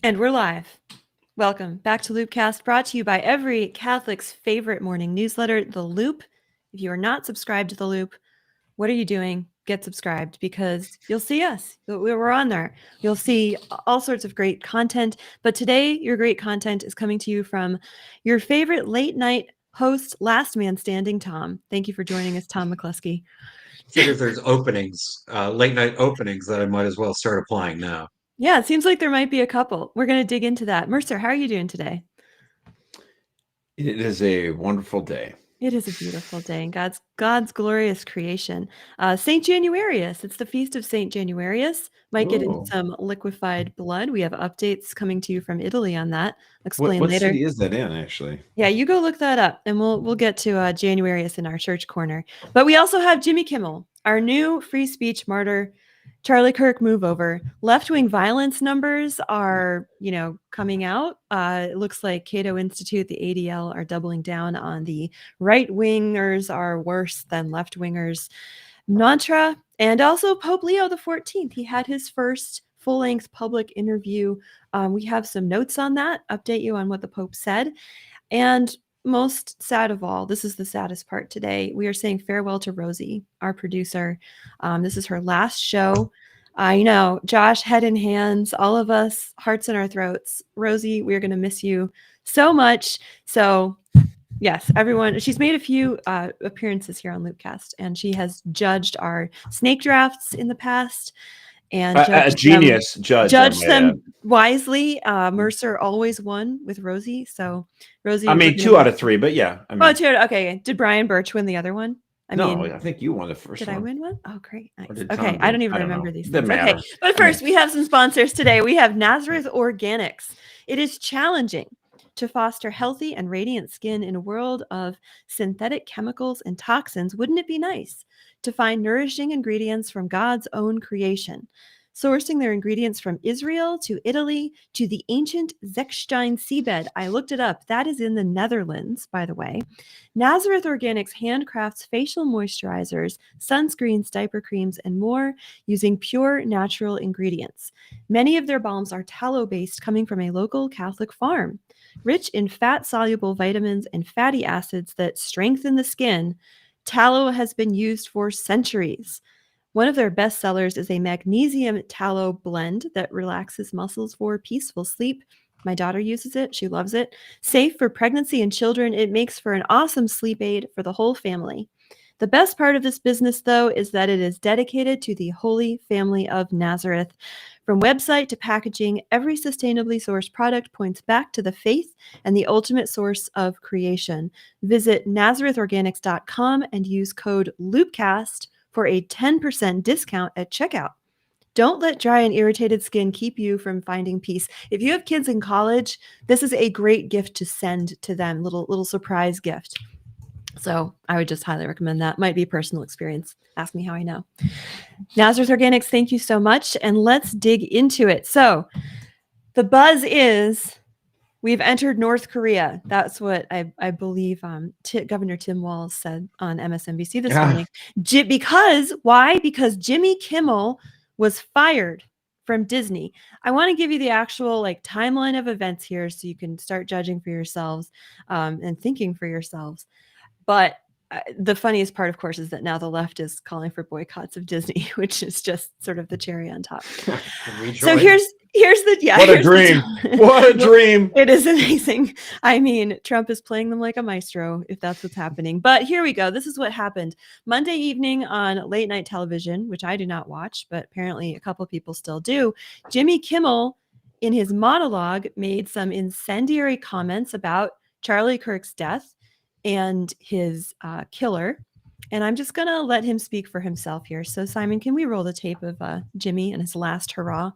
And we're live. Welcome back to LOOPcast, brought to you by every Catholic's favorite morning newsletter, The Loop. If you are not subscribed to The Loop, what are you doing? Get subscribed because you'll see us. We're on there. You'll see all sorts of great content. But today, your great content is coming to you from your favorite late night host, Last Man Standing, Tom. Thank you for joining us, Tom McCluskey. Figure if there's openings, late night openings, that I might as well start applying now. Yeah, it seems like there might be a couple. We're going to dig into that. Mercer, how are you doing today? It is a wonderful day. It is a beautiful day in God's glorious creation. St. Januarious. It's the feast of St. Januarious. Might get into some liquefied blood. We have updates coming to you from Italy on that. I'll explain What later. city is that in, actually? Yeah, you go look that up, and we'll get to Januarious in our church corner. But we also have Jimmy Kimmel, our new free speech martyr. Charlie Kirk move over. Left-wing violence numbers are, coming out. It looks like Cato Institute, the ADL, are doubling down on the right-wingers are worse than left-wingers mantra. And also Pope Leo XIV. He had his first full-length public interview. We have some notes on that, update you on what the Pope said. And most sad of all, this is the saddest part today. We are saying farewell to Rosie, our producer. This is her last show. Josh, head in hands, all of us, hearts in our throats. Rosie, we're going to miss you so much. So, yes, everyone, she's made a few appearances here on LOOPcast, and she has judged our snake drafts in the past. And a genius judge. Judge them wisely. Mercer always won with Rosie. So Rosie. I mean, 2 out of 3, but yeah. Okay. Did Brian Birch win the other one? I think you won the first one. Did I win one? Oh, great. Nice. Okay. I don't even remember these things. Okay. But first, we have some sponsors today. We have Nazareth Organics. It is challenging to foster healthy and radiant skin in a world of synthetic chemicals and toxins. Wouldn't it be nice to find nourishing ingredients from God's own creation? Sourcing their ingredients from Israel to Italy to the ancient Zechstein seabed. I looked it up. That is in the Netherlands, by the way. Nazareth Organics handcrafts facial moisturizers, sunscreens, diaper creams, and more using pure natural ingredients. Many of their balms are tallow-based, coming from a local Catholic farm. Rich in fat-soluble vitamins and fatty acids that strengthen the skin, tallow has been used for centuries. One of their best sellers is a magnesium tallow blend that relaxes muscles for peaceful sleep. My daughter uses it. She loves it. Safe for pregnancy and children. It makes for an awesome sleep aid for the whole family. The best part of this business, though, is that it is dedicated to the Holy Family of Nazareth. From website to packaging, every sustainably sourced product points back to the faith and the ultimate source of creation. Visit NazarethOrganics.com and use code LOOPcast for a 10% discount at checkout. Don't let dry and irritated skin keep you from finding peace. If you have kids in college, this is a great gift to send to them, little surprise gift. So I would just highly recommend that. Might be personal experience. Ask me how I know. Nazareth Organics, thank you so much. And let's dig into it. So the buzz is we've entered North Korea. That's what I believe Governor Tim Walz said on MSNBC this morning. Why? Because Jimmy Kimmel was fired from Disney. I want to give you the actual timeline of events here so you can start judging for yourselves and thinking for yourselves. But the funniest part, of course, is that now the left is calling for boycotts of Disney, which is just sort of the cherry on top. So here's what a dream. What a dream. It is amazing. I mean, Trump is playing them like a maestro, if that's what's happening. But here we go. This is what happened Monday evening on late night television, which I do not watch, but apparently a couple of people still do. Jimmy Kimmel, in his monologue, made some incendiary comments about Charlie Kirk's death and his killer. And I'm just going to let him speak for himself here. So, Simon, can we roll the tape of Jimmy and his last hurrah?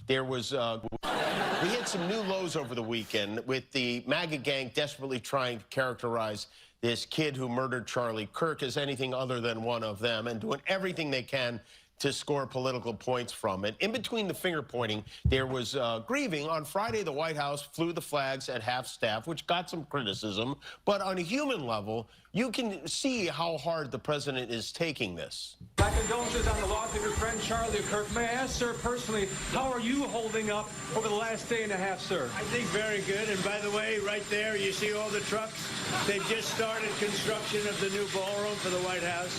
There was, we hit some new lows over the weekend with the MAGA gang desperately trying to characterize this kid who murdered Charlie Kirk as anything other than one of them and doing everything they can to score political points from it. In between the finger pointing, there was grieving. On Friday, the White House flew the flags at half staff, which got some criticism. But on a human level, you can see how hard the president is taking this. My condolences on the loss of your friend Charlie Kirk. May I ask, sir, personally, how are you holding up over the last day and a half, sir? I think very good. And by the way, right there, you see all the trucks? They've just started construction of the new ballroom for the White House,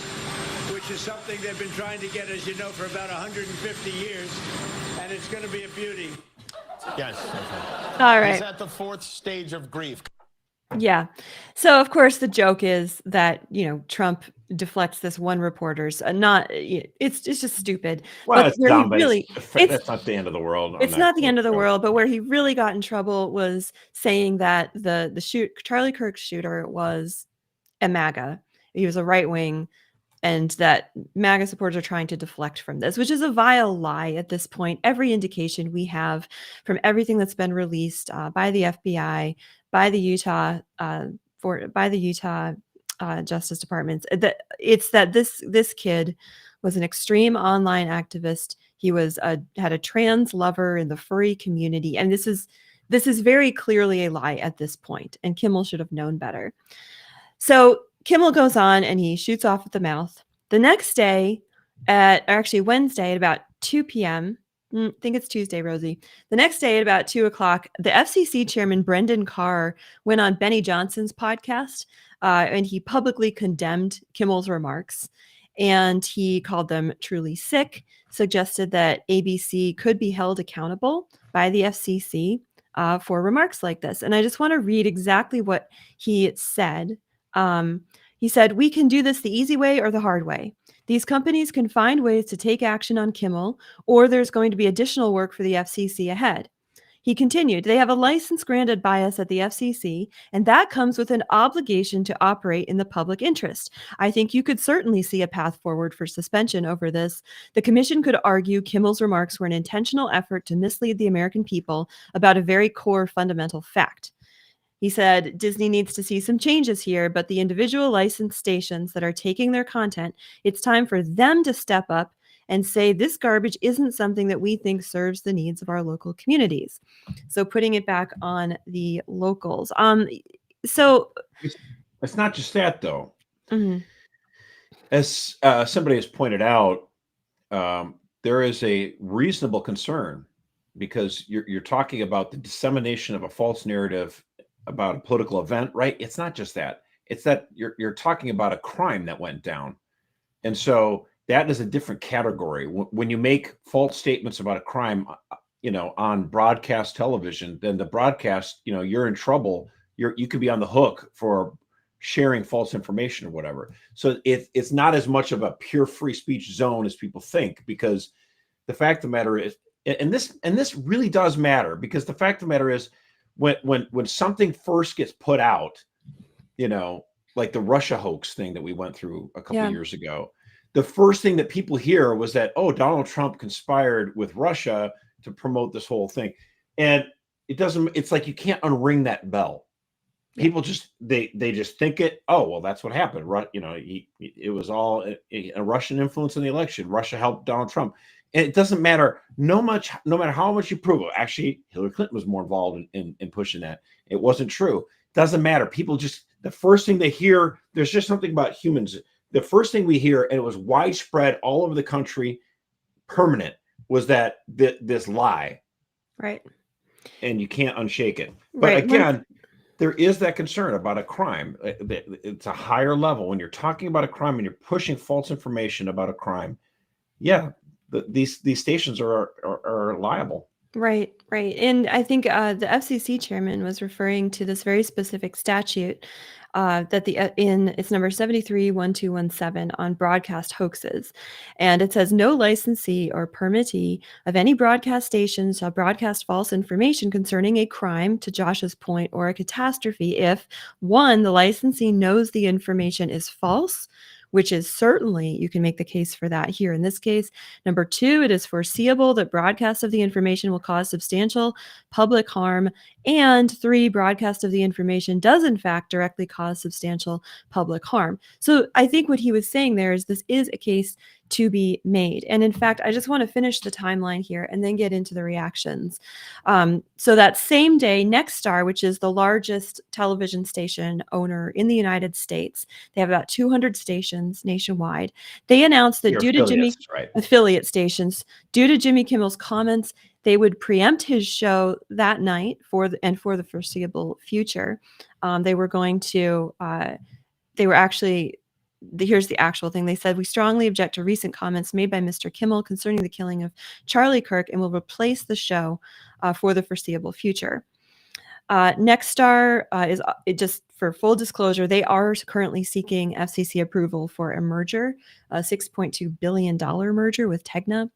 which is something they've been trying to get, as you know, for about 150 years. And it's going to be a beauty. Yes. All right. He's at the fourth stage of grief. Yeah. So of course the joke is that, Trump deflects this one reporter's it's just stupid. Well, But it's where he dumb, but really, that's not the end of the world. it's not the end of the world, but where he really got in trouble was saying that the Charlie Kirk's shooter was a MAGA. He was a right wing, and that MAGA supporters are trying to deflect from this, which is a vile lie at this point. Every indication we have from everything that's been released by the FBI, by the Utah Justice Department, that this kid was an extreme online activist. He had a trans lover in the furry community, and this is very clearly a lie at this point. And Kimmel should have known better. So Kimmel goes on and he shoots off at the mouth. The next day, Wednesday at about 2 p.m. I think it's Tuesday, Rosie. The next day at about 2 o'clock, the FCC chairman, Brendan Carr, went on Benny Johnson's podcast and he publicly condemned Kimmel's remarks. And he called them truly sick, suggested that ABC could be held accountable by the FCC for remarks like this. And I just want to read exactly what he said. He said, "We can do this the easy way or the hard way. These companies can find ways to take action on Kimmel, or there's going to be additional work for the FCC ahead." He continued, "They have a license granted by us at the FCC, and that comes with an obligation to operate in the public interest. I think you could certainly see a path forward for suspension over this. The commission could argue Kimmel's remarks were an intentional effort to mislead the American people about a very core fundamental fact." He said, "Disney needs to see some changes here, but the individual licensed stations that are taking their content, it's time for them to step up and say this garbage isn't something that we think serves the needs of our local communities." So putting it back on the locals. So It's not just that, though. Mhm. As somebody has pointed out, there is a reasonable concern because you're talking about the dissemination of a false narrative about a political event, right? It's not just that. It's that you're talking about a crime that went down. And so that is a different category. When you make false statements about a crime, on broadcast television, then the broadcast, you're in trouble. You could be on the hook for sharing false information or whatever. So it's not as much of a pure free speech zone as people think, because the fact of the matter is, and this really does matter, because the fact of the matter is, when something first gets put out, like the Russia hoax thing that we went through a couple of years ago, the first thing that people hear was that, oh, Donald Trump conspired with Russia to promote this whole thing. And it's like you can't unring that bell. People just, they just think it, oh, well, that's what happened. It was all a Russian influence in the election. Russia helped Donald Trump. And it doesn't matter no matter how much you prove it. Actually, Hillary Clinton was more involved in pushing that. It wasn't true. Doesn't matter. People just, the first thing they hear, there's just something about humans. The first thing we hear, and it was widespread all over the country, permanent, was that this lie. Right. And you can't unshake it. But Right. again, there is that concern about a crime. It's a higher level. When you're talking about a crime and you're pushing false information about a crime, yeah, these stations are liable. Right. And I think the FCC chairman was referring to this very specific statute that it's number 731217 on broadcast hoaxes. And it says, "No licensee or permittee of any broadcast station shall broadcast false information concerning a crime, to Josh's point, or a catastrophe if, 1, the licensee knows the information is false," which is certainly, you can make the case for that here in this case. Number 2, it is foreseeable that broadcast of the information will cause substantial public harm. And 3, broadcast of the information does in fact directly cause substantial public harm. So I think what he was saying there is this is a case to be made. And in fact, I just want to finish the timeline here and then get into the reactions. So that same day, Nexstar, which is the largest television station owner in the United States, they have about 200 stations nationwide. They announced that due to affiliate stations, due to Jimmy Kimmel's comments, they would preempt his show that night for the foreseeable future. They were going to, here's the actual thing. They said, "We strongly object to recent comments made by Mr. Kimmel concerning the killing of Charlie Kirk and will replace the show for the foreseeable future." Nexstar just for full disclosure, they are currently seeking FCC approval for a merger, a $6.2 billion merger with Tegna.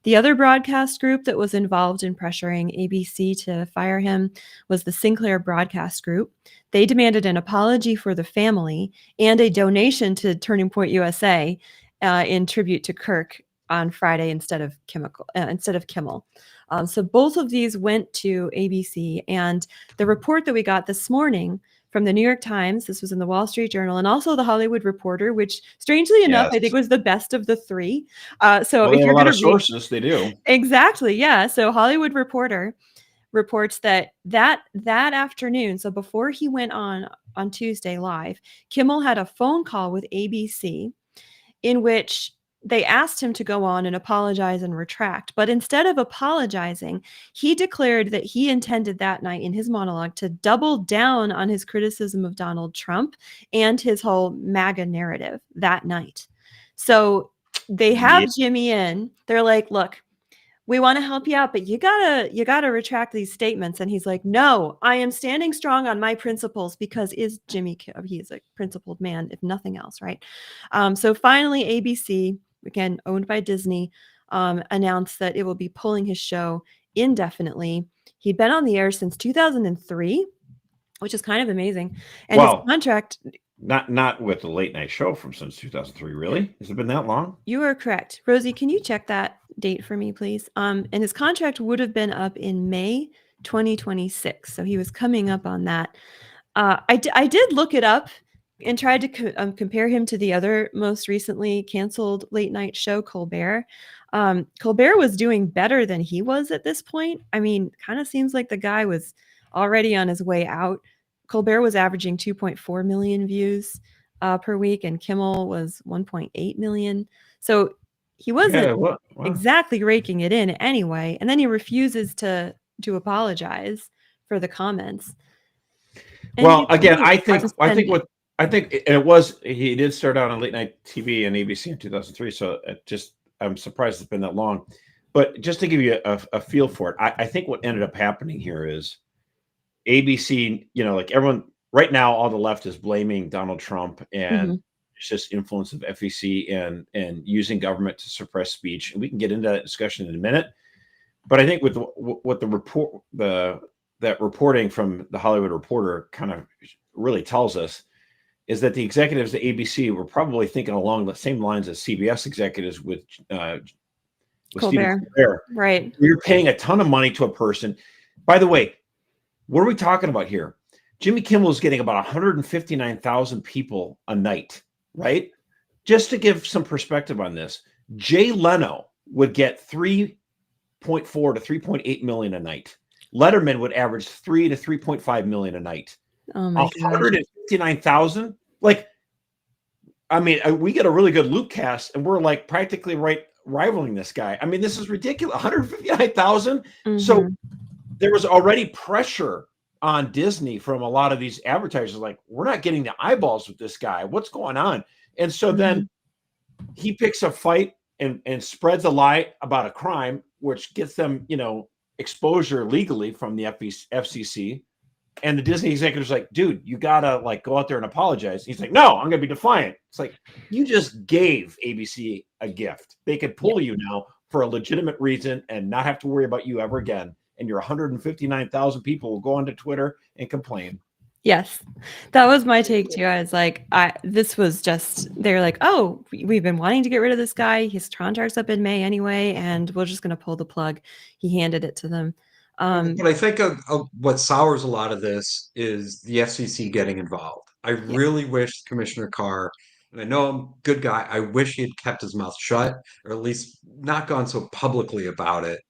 The other broadcast group that was involved in pressuring ABC to fire him was the Sinclair Broadcast Group. They demanded an apology for the family and a donation to Turning Point USA in tribute to Kirk on Friday instead of Kimmel. So both of these went to ABC, and the report that we got this morning from the New York Times, this was in the Wall Street Journal, and also the Hollywood Reporter, which strangely enough, I think was the best of the three. So if they have you're a lot going of to sources, they do. Exactly. Yeah. So Hollywood Reporter reports that afternoon, so before he went on Tuesday live, Kimmel had a phone call with ABC in which they asked him to go on and apologize and retract. But instead of apologizing, he declared that he intended that night in his monologue to double down on his criticism of Donald Trump and his whole MAGA narrative that night. So they have Jimmy in. They're like, "Look, we want to help you out, but you gotta retract these statements." And he's like, "No, I am standing strong on my principles," because he's a principled man, if nothing else, right? So finally, ABC, again owned by Disney, announced that it will be pulling his show indefinitely. He'd been on the air since 2003, which is kind of amazing. And his contract. Not with the late night show since 2003, really? Has it been that long? You are correct. Rosie, can you check that date for me, please? And his contract would have been up in May 2026. So he was coming up on that. I did look it up and tried to compare him to the other most recently canceled late night show, Colbert. Colbert was doing better than he was at this point. I mean, kind of seems like the guy was already on his way out. Colbert was averaging 2.4 million views per week, and Kimmel was 1.8 million. So he wasn't exactly raking it in anyway. And then he refuses to apologize for the comments. And well, again, I think he did start out on late night TV and ABC in 2003. So I'm surprised it's been that long. But just to give you a feel for it, I think what ended up happening here is ABC, like everyone right now, all the left is blaming Donald Trump and it's just influence of FEC and using government to suppress speech. And we can get into that discussion in a minute. But I think with what the report, that reporting from the Hollywood Reporter kind of really tells us is that the executives at ABC were probably thinking along the same lines as CBS executives with Colbert. Stephen Colbert. Right. You're paying a ton of money to a person. By the way, what are we talking about here? Jimmy Kimmel is getting about 159,000 people a night, right? Just to give some perspective on this, Jay Leno would get 3.4 to 3.8 million a night. Letterman would average 3 to 3.5 million a night. Oh my God. 159,000? Like, I mean, we get a really good LOOPcast and we're like practically rivaling this guy. I mean, this is ridiculous. 159,000. So there was already pressure on Disney from a lot of these advertisers. Like, we're not getting the eyeballs with this guy. What's going on? And so then he picks a fight and spreads a lie about a crime, which gets them, exposure legally from the FCC. And the Disney executive's like, "Dude, you gotta go out there and apologize." He's like, "No, I'm gonna be defiant." It's like, you just gave ABC a gift. They could pull you now for a legitimate reason and not have to worry about you ever again. And your 159,000 people will go onto Twitter and complain. Yes, that was my take too. I was like, this was just, they're like, "Oh, we've been wanting to get rid of this guy. His contract's up in May anyway, and we're just going to pull the plug." He handed it to them. But I think what sours a lot of this is the FCC getting involved. I really wish Commissioner Carr And I know I'm a good guy. I wish he had kept his mouth shut, or at least not gone so publicly about it.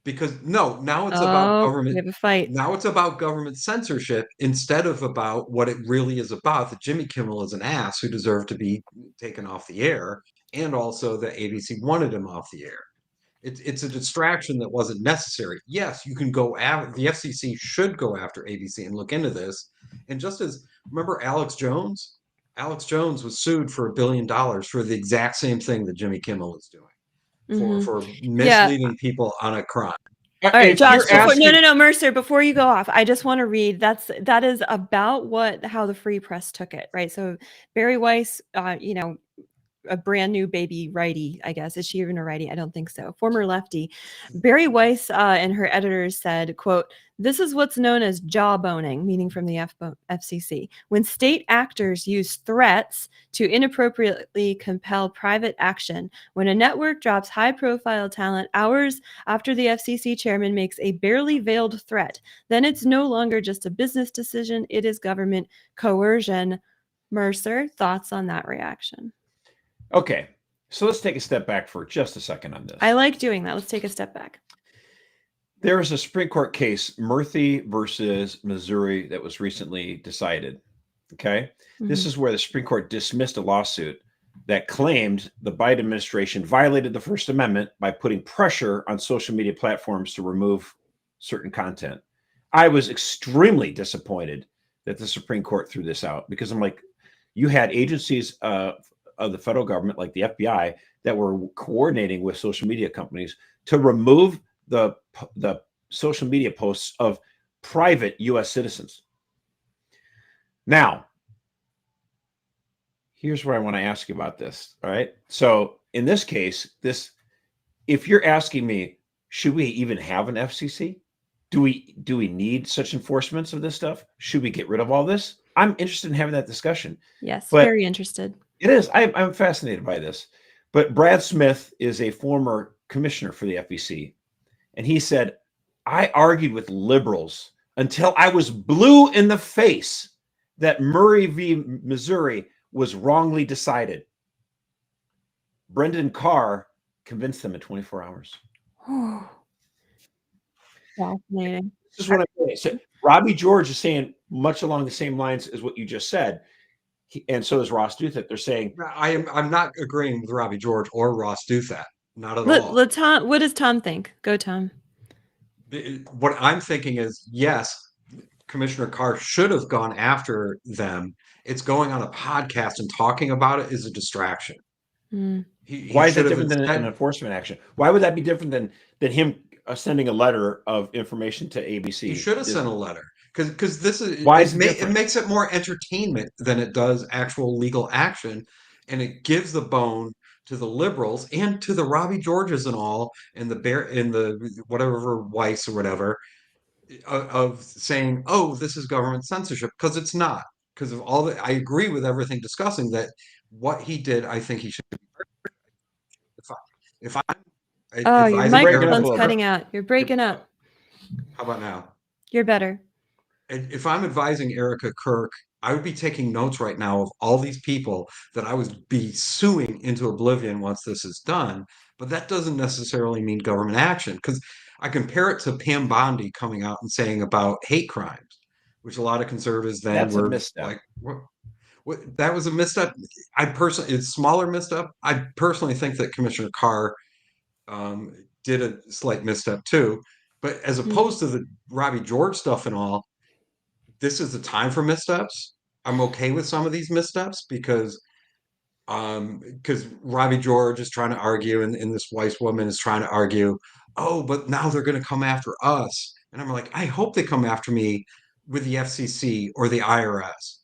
Because no, now it's about Oh, we government. have a fight. Now it's about government censorship instead of about what it really is about. That Jimmy Kimmel is an ass who deserved to be taken off the air, and also that ABC wanted him off the air. It's a distraction that wasn't necessary. Yes, you can go after the FCC should go after ABC and look into this. And just as remember Alex Jones? Alex Jones was sued for $1 billion for the exact same thing that Jimmy Kimmel is doing Mhm. for Yeah. misleading people on a crime. All right, If Josh. you're asking, No, Mercer. Before you go off, I just want to read. That is about how the Free Press took it, right? So Barry Weiss, a brand new baby righty, I guess. Is she even a righty? I don't think so. Former lefty. Barry Weiss and her editors said, quote, "This is what's known as jawboning," meaning from the FCC. When state actors use threats to inappropriately compel private action. When a network drops high-profile talent hours after the FCC chairman makes a barely veiled threat, then it's no longer just a business decision. It is government coercion. Mercer, thoughts on that reaction? okay, so let's take a step back for just a second on this. I like doing that. Let's take a step back. There is a Supreme Court case, Murphy versus Missouri, that was recently decided. Okay. This is where the Supreme Court dismissed a lawsuit that claimed the Biden administration violated the First Amendment by putting pressure on social media platforms to remove certain content. I was extremely disappointed that the Supreme Court threw this out because I'm like, you had agencies of the federal government, like the FBI, that were coordinating with social media companies to remove the social media posts of private U.S. citizens. Now, here's where I want to ask you about this. All right. So in this case, if you're asking me, should we even have an FCC? Do we need such enforcements of this stuff? Should we get rid of all this? I'm interested in having that discussion. Yes, but very interested. It is. I'm fascinated by this. But Brad Smith is a former commissioner for the FEC. And he said, I argued with liberals until I was blue in the face that Murray v. Missouri was wrongly decided. Brendan Carr convinced them in 24 hours. Fascinating. This is what I'm saying. So Robbie George is saying much along the same lines as what you just said. And so is Ross Douthat. They're saying I'm not agreeing with Robbie George or Ross Douthat. Not at all. Tom, what does Tom think? Go, Tom. What I'm thinking is, yes, Commissioner Carr should have gone after them. It's going on a podcast and talking about it is a distraction. Why is that different than an enforcement action? Why would that be different than him sending a letter of information to ABC? He should have sent a letter. Because this is why is it makes it more entertainment than it does actual legal action, and it gives the bone to the liberals and to the Robbie Georges and all, and the whatever Weiss or whatever, of saying, oh, this is government censorship, because it's not. Because of all that, I agree with everything discussing that what he did. I think he should. If your microphone's cutting out. You're breaking up. How about now? You're better. If I'm advising Erica Kirk, I would be taking notes right now of all these people that I would be suing into oblivion once this is done. But that doesn't necessarily mean government action, because I compare it to Pam Bondi coming out and saying about hate crimes, which a lot of conservatives then were like, what? That was a misstep. It's smaller misstep. I personally think that Commissioner Carr did a slight misstep too. But as opposed to the Robbie George stuff and all, this is the time for missteps. I'm okay with some of these missteps because Robbie George is trying to argue and this Weiss woman is trying to argue, oh, but now they're going to come after us. And I'm like, I hope they come after me with the FCC or the IRS,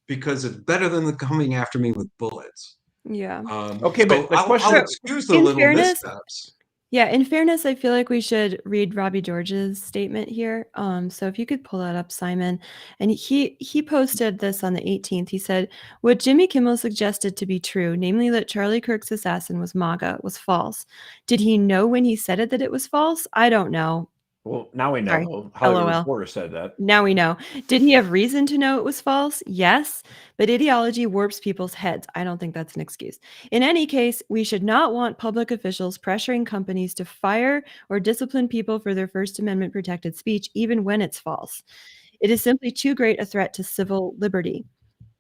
because it's better than coming after me with bullets. Yeah. Okay, but I'll excuse the little missteps. Yeah, in fairness, I feel like we should read Robbie George's statement here. So if you could pull that up, Simon. And he posted this on the 18th. He said, what Jimmy Kimmel suggested to be true, namely that Charlie Kirk's assassin was MAGA, was false. Did he know when he said it that it was false? I don't know. Well, now we know. Sorry. Though. Hollywood LOL. Reporter said that. Now we know. Did he have reason to know it was false? Yes, but ideology warps people's heads. I don't think that's an excuse. In any case, we should not want public officials pressuring companies to fire or discipline people for their First Amendment protected speech, even when it's false. It is simply too great a threat to civil liberty.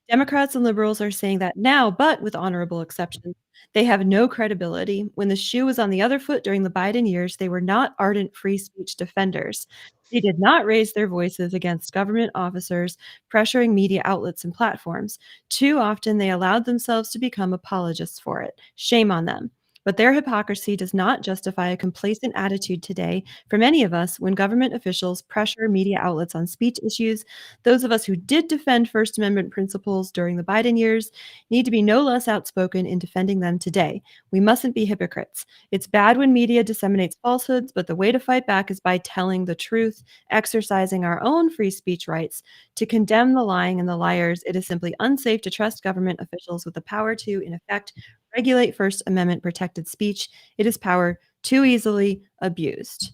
Democrats and liberals are saying that now, but with honorable exceptions. They have no credibility. When the shoe was on the other foot during the Biden years, they were not ardent free speech defenders. They did not raise their voices against government officers pressuring media outlets and platforms. Too often, they allowed themselves to become apologists for it. Shame on them. But their hypocrisy does not justify a complacent attitude today for many of us when government officials pressure media outlets on speech issues. Those of us who did defend First Amendment principles during the Biden years need to be no less outspoken in defending them today. We mustn't be hypocrites. It's bad when media disseminates falsehoods, but the way to fight back is by telling the truth, exercising our own free speech rights. To condemn the lying and the liars, it is simply unsafe to trust government officials with the power to, in effect, regulate First Amendment protected speech. It is power too easily abused.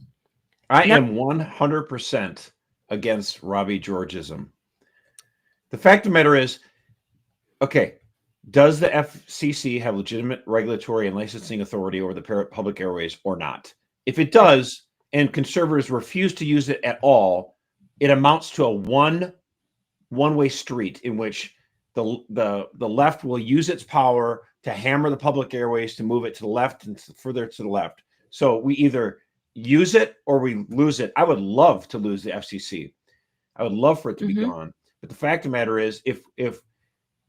I am 100% against Robbie Georgeism. The fact of the matter is, okay, does the FCC have legitimate regulatory and licensing authority over the public airways or not? If it does, and conservatives refuse to use it at all, it amounts to a one-way street in which the left will use its power to hammer the public airways to move it to the left and further to the left. So we either use it or we lose it. I would love to lose the FCC. I would love for it to be gone. But the fact of the matter is, if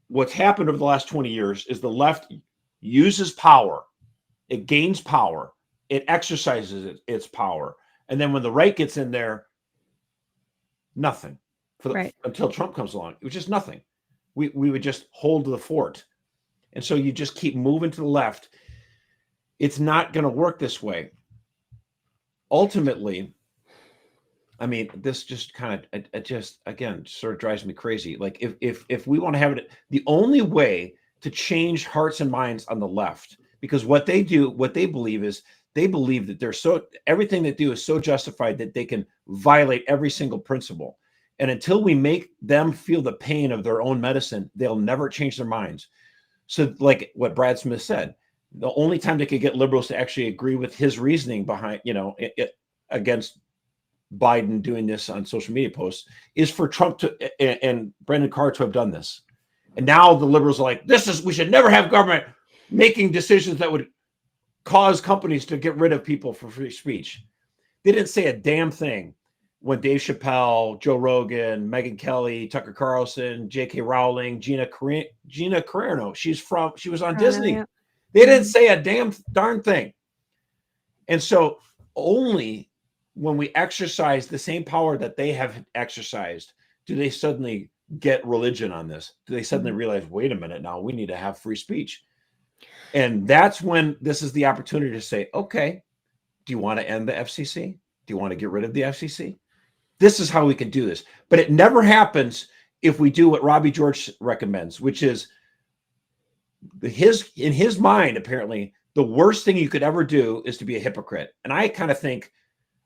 what's happened over the last 20 years is the left uses power, it gains power, it exercises its power. And then when the right gets in there, nothing. Until Trump comes along, it was just nothing. We would just hold the fort. And so you just keep moving to the left. It's not going to work this way. Ultimately, I mean, this just kind of, it just, again, sort of drives me crazy. Like if we want to have it, the only way to change hearts and minds on the left, because what they believe is they believe that everything they do is so justified that they can violate every single principle. And until we make them feel the pain of their own medicine, they'll never change their minds. So like what Brad Smith said, the only time they could get liberals to actually agree with his reasoning behind, against Biden doing this on social media posts is for Trump and Brendan Carr to have done this. And now the liberals are like, we should never have government making decisions that would cause companies to get rid of people for free speech. They didn't say a damn thing when Dave Chappelle, Joe Rogan, Megyn Kelly, Tucker Carlson, J.K. Rowling, Gina Carano, she was on Disney. Yeah. They didn't say a darn thing. And so only when we exercise the same power that they have exercised, do they suddenly get religion on this? Do they suddenly realize, wait a minute, now we need to have free speech? And that's when this is the opportunity to say, okay, do you want to end the FCC? Do you want to get rid of the FCC? This is how we can do this. But it never happens if we do what Robbie George recommends, which is in his mind, apparently, the worst thing you could ever do is to be a hypocrite. And I kind of think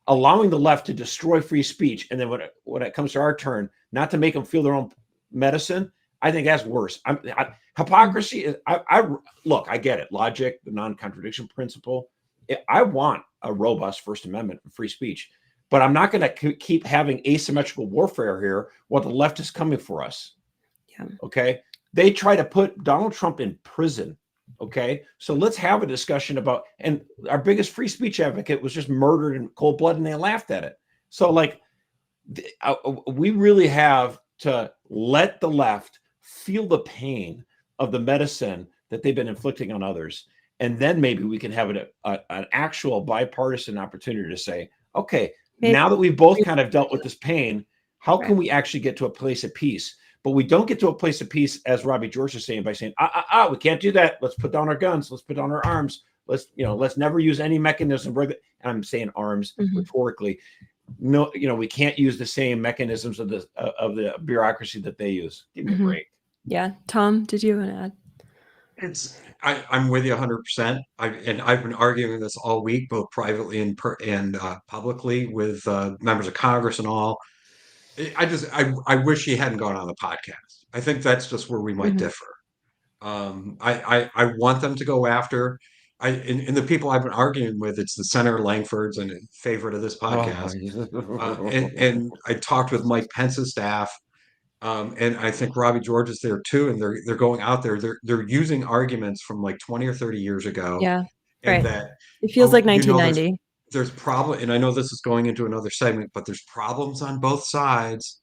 allowing the left to destroy free speech, and then when it comes to our turn, not to make them feel their own medicine, I think that's worse. Hypocrisy is, look, I get it. Logic, the non-contradiction principle. I want a robust First Amendment for free speech, but I'm not going to keep having asymmetrical warfare here while the left is coming for us. Yeah. Okay. They try to put Donald Trump in prison. Okay. So let's have a discussion about, and our biggest free speech advocate was just murdered in cold blood and they laughed at it. So like, we really have to let the left feel the pain of the medicine that they've been inflicting on others. And then maybe we can have an actual bipartisan opportunity to say, okay, now that we've both kind of dealt with this pain, how can we actually get to a place of peace? But we don't get to a place of peace, as Robbie George is saying, by saying, we can't do that. Let's put down our guns. Let's put down our arms. Let's never use any mechanism. And I'm saying arms rhetorically. No, we can't use the same mechanisms of the bureaucracy that they use. Give me a break. Yeah. Tom, did you want to add? I'm with you 100%. I've been arguing this all week, both privately and publicly with members of Congress and all. I wish he hadn't gone on the podcast. I think that's just where we might Mhm. differ. I want them to go after. And the people I've been arguing with, it's the Senator Langfords and a favorite of this podcast. And I talked with Mike Pence's staff, and I think Robbie George is there too. And they're going out there. They're using arguments from like 20 or 30 years ago, Yeah. and Right. that It feels like you know, 1990. there's problem, and I know this is going into another segment, but there's problems on both sides.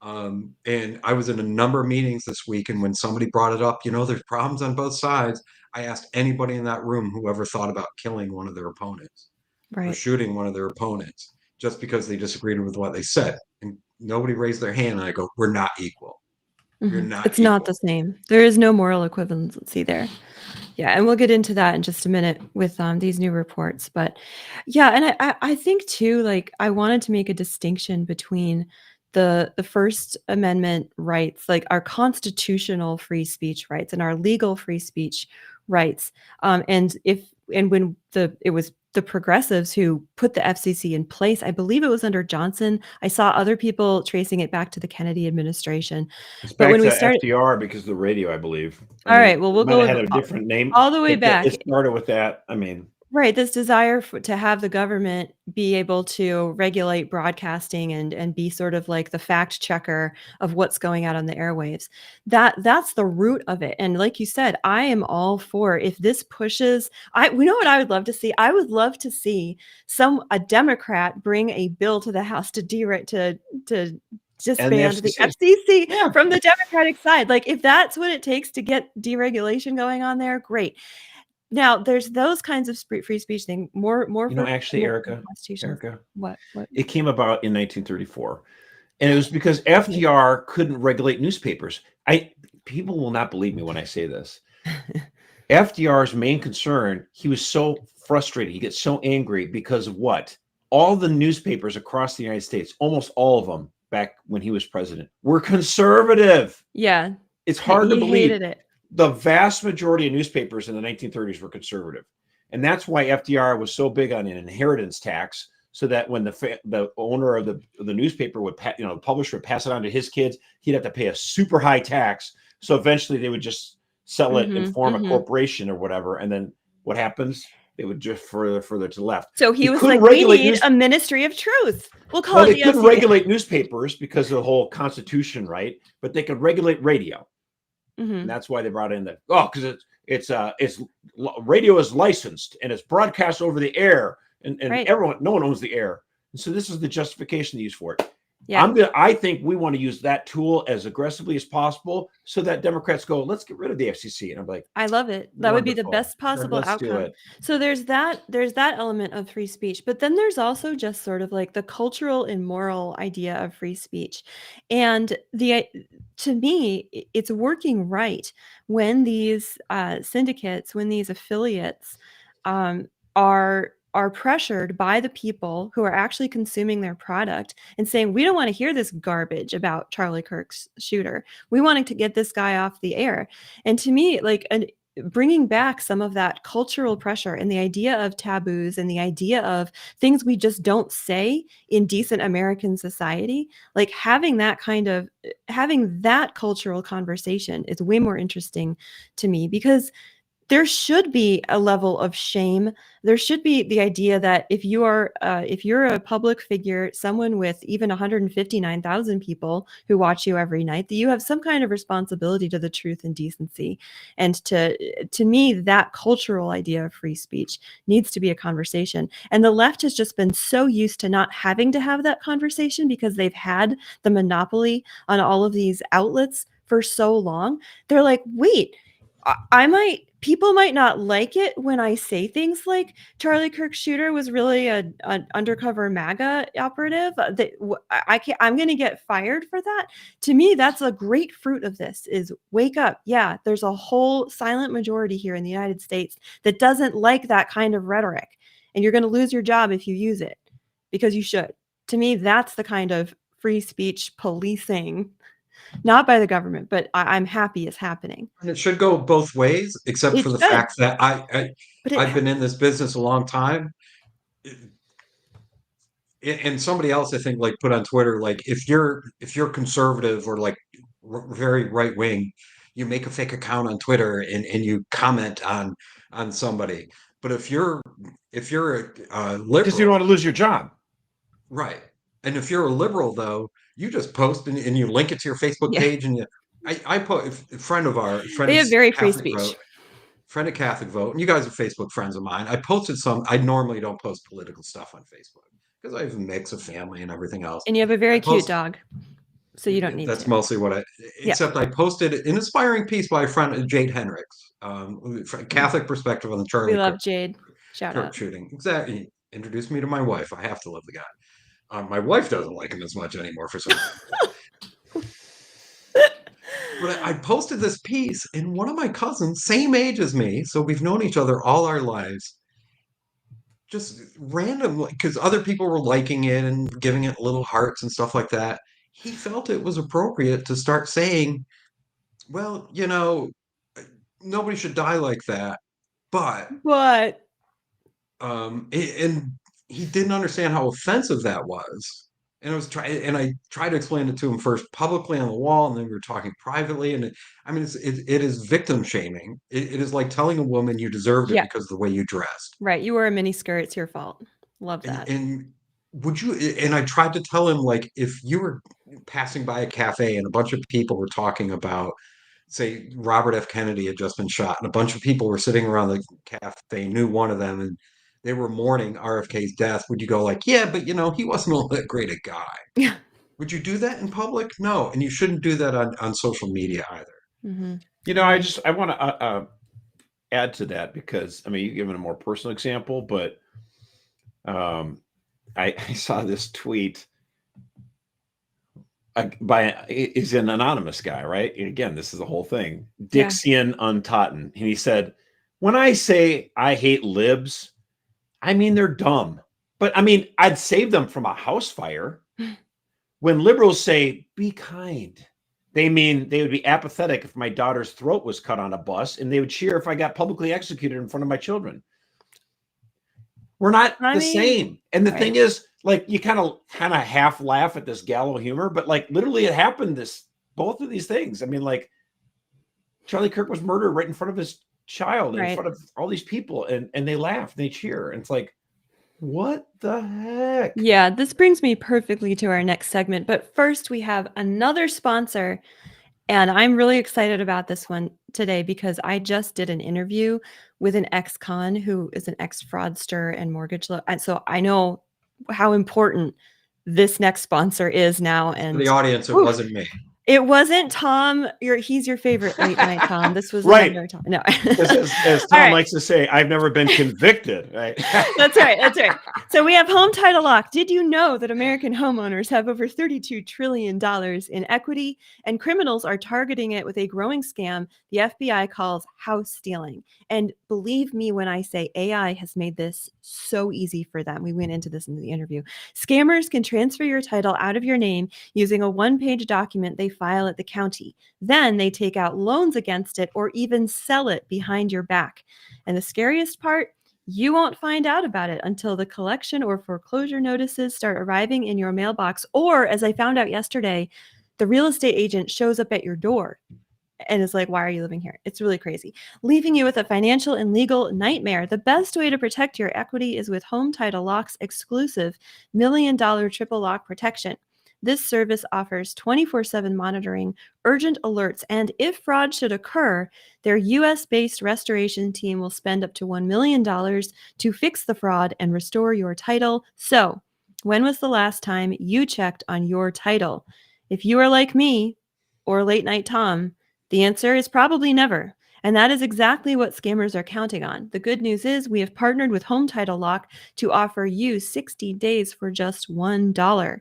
And I was in a number of meetings this week, and when somebody brought it up, there's problems on both sides. I asked anybody in that room who ever thought about killing one of their opponents or Right. shooting one of their opponents just because they disagreed with what they said. And nobody raised their hand. And I go, we're not equal. We're Mhm. not It's not equal. the same. There is no moral equivalency there. Yeah, and we'll get into that in just a minute with these new reports. But yeah, and I think too, like I wanted to make a distinction between the First Amendment rights, like our constitutional free speech rights and our legal free speech rights. And when it was the progressives who put the FCC in place, I believe it was under Johnson. I saw other people tracing it back to the Kennedy administration. It's But back when we to started, FDR because of the radio, I believe. I all mean, right, well, we'll it might go have had a different name, all the way but back. it started with that. I mean, Right, this desire to have the government be able to regulate broadcasting and be sort of like the fact checker of what's going out on the airwaves. That's the root of it. And like you said, I am all for if this pushes. We know what I would love to see. I would love to see a Democrat bring a bill to the House to disband the FCC Yeah. from the Democratic side. Like if that's what it takes to get deregulation going on there, great. Now, there's those kinds of free speech thing. More actually, Erica, What? it came about in 1934, and it was because FDR couldn't regulate newspapers. People will not believe me when I say this. FDR's main concern, he was so frustrated, he gets so angry because of what? All the newspapers across the United States, almost all of them back when he was president, were conservative. Yeah. It's hard to He believe. hated it. The vast majority of newspapers in the 1930s were conservative. And that's why FDR was so big on an inheritance tax, so that when the owner of the newspaper would, the publisher would pass it on to his kids, he'd have to pay a super high tax. So eventually they would just sell it and form a corporation or whatever. And then what happens? They would drift further to the left. So he was like, we need a ministry of truth. We'll call it they couldn't regulate newspapers because of the whole Constitution, right? But they could regulate radio. And that's why they brought in because it's radio is licensed and it's broadcast over the air, and right. no one owns the air. And so this is the justification they use for it. Yeah. I think we want to use that tool as aggressively as possible so that Democrats go, let's get rid of the FCC. And I'm like, I love it. That would be the best possible outcome. So there's that element of free speech, but then there's also just sort of like the cultural and moral idea of free speech. And to me, it's working right when these syndicates, when these affiliates are pressured by the people who are actually consuming their product and saying, we don't want to hear this garbage about Charlie Kirk's shooter. We wanted to get this guy off the air. And to me, bringing back some of that cultural pressure and the idea of taboos and the idea of things we just don't say in decent American society, like having that cultural conversation is way more interesting to me, because there should be a level of shame. There should be the idea that if you're a public figure, someone with even 159,000 people who watch you every night, that you have some kind of responsibility to the truth and decency. And to me, that cultural idea of free speech needs to be a conversation. And the left has just been so used to not having to have that conversation because they've had the monopoly on all of these outlets for so long. They're like, wait, people might not like it when I say things like Charlie Kirk's shooter was really an undercover MAGA operative. I'm going to get fired for that. To me, that's a great fruit of this is wake up. Yeah, there's a whole silent majority here in the United States that doesn't like that kind of rhetoric. And you're going to lose your job if you use it, because you should. To me, that's the kind of free speech policing not by the government, but I'm happy it's happening. And it should go both ways, except It for the should. fact that But it I've been in this business a long time. And somebody else, I think, like put on Twitter, like if you're conservative or like very right wing, you make a fake account on Twitter and you comment on somebody. But if you're Because you don't liberal, want to lose your job. right? And if you're a liberal, though, you just post and you link it to your Facebook Yeah. page, and I put a friend of They have very free Catholic speech. Vote, friend of Catholic Vote, and you guys are Facebook friends of mine. I posted some. I normally don't post political stuff on Facebook because I have a mix of family and everything else. And you have a very I cute post- dog, so you don't need That's to. mostly what except I posted an inspiring piece by a friend, Jade Hendricks, Catholic perspective on the Charlie We love Kirk, Jade. Shout Kirk out. shooting. Exactly. Introduced me to my wife. I have to love the guy. My wife doesn't like him as much anymore for some reason. But I posted this piece, and one of my cousins, same age as me, so we've known each other all our lives, just randomly, because other people were liking it and giving it little hearts and stuff like that. He felt it was appropriate to start saying, well, nobody should die like that. But What? and he didn't understand how offensive that was. And I tried to explain it to him first publicly on the wall, and then we were talking privately. And it is victim shaming. It is like telling a woman you deserved it Yeah. because of the way you dressed. Right. You wore a mini skirt. It's your fault. Love that. And would you? And I tried to tell him, like, if you were passing by a cafe and a bunch of people were talking about, say, Robert F. Kennedy had just been shot, and a bunch of people were sitting around the cafe, knew one of them, and they were mourning RFK's death, would you go like, yeah, but he wasn't all that great a guy? Yeah. Would you do that in public? No, and you shouldn't do that on social media either. Mm-hmm. I want to add to that because you've given a more personal example, but I saw this tweet is an anonymous guy, right? And again, this is the whole thing. Dixian Untotten. And he said, when I say I hate libs, I mean they're dumb. But I'd save them from a house fire. When liberals say be kind, they mean they would be apathetic if my daughter's throat was cut on a bus, and they would cheer if I got publicly executed in front of my children. We're not the same. And the thing is, like, you kind of half laugh at this gallows humor, but like literally it happened, both of these things. Like Charlie Kirk was murdered right in front of his child, in front of all these people, and they laugh, they cheer. And it's like, what the heck? Yeah, this brings me perfectly to our next segment. But first, we have another sponsor. And I'm really excited about this one today because I just did an interview with an ex-con who is an ex-fraudster and mortgage loan. And so I know how important this next sponsor is now. And for the audience, it wasn't me. It wasn't Tom. He's your favorite late night Tom. This was right. Tom. No, as Tom likes to say, I've never been convicted. Right. That's right. That's right. So we have home title lock. Did you know that American homeowners have over $32 trillion in equity, and criminals are targeting it with a growing scam the FBI calls house stealing? And believe me when I say AI has made this so easy for them. We went into this in the interview. Scammers can transfer your title out of your name using a one-page document they file at the county. Then they take out loans against it or even sell it behind your back. And the scariest part, you won't find out about it until the collection or foreclosure notices start arriving in your mailbox. Or, as I found out yesterday, the real estate agent shows up at your door and is like, why are you living here? It's really crazy. Leaving you with a financial and legal nightmare. The best way to protect your equity is with Home Title Lock's exclusive $1 million triple lock protection. This service offers 24/7 monitoring, urgent alerts, and if fraud should occur, their U.S.-based restoration team will spend up to $1 million to fix the fraud and restore your title. So, when was the last time you checked on your title? If you are like me or Late Night Tom, the answer is probably never. And that is exactly what scammers are counting on. The good news is we have partnered with Home Title Lock to offer you 60 days for just $1.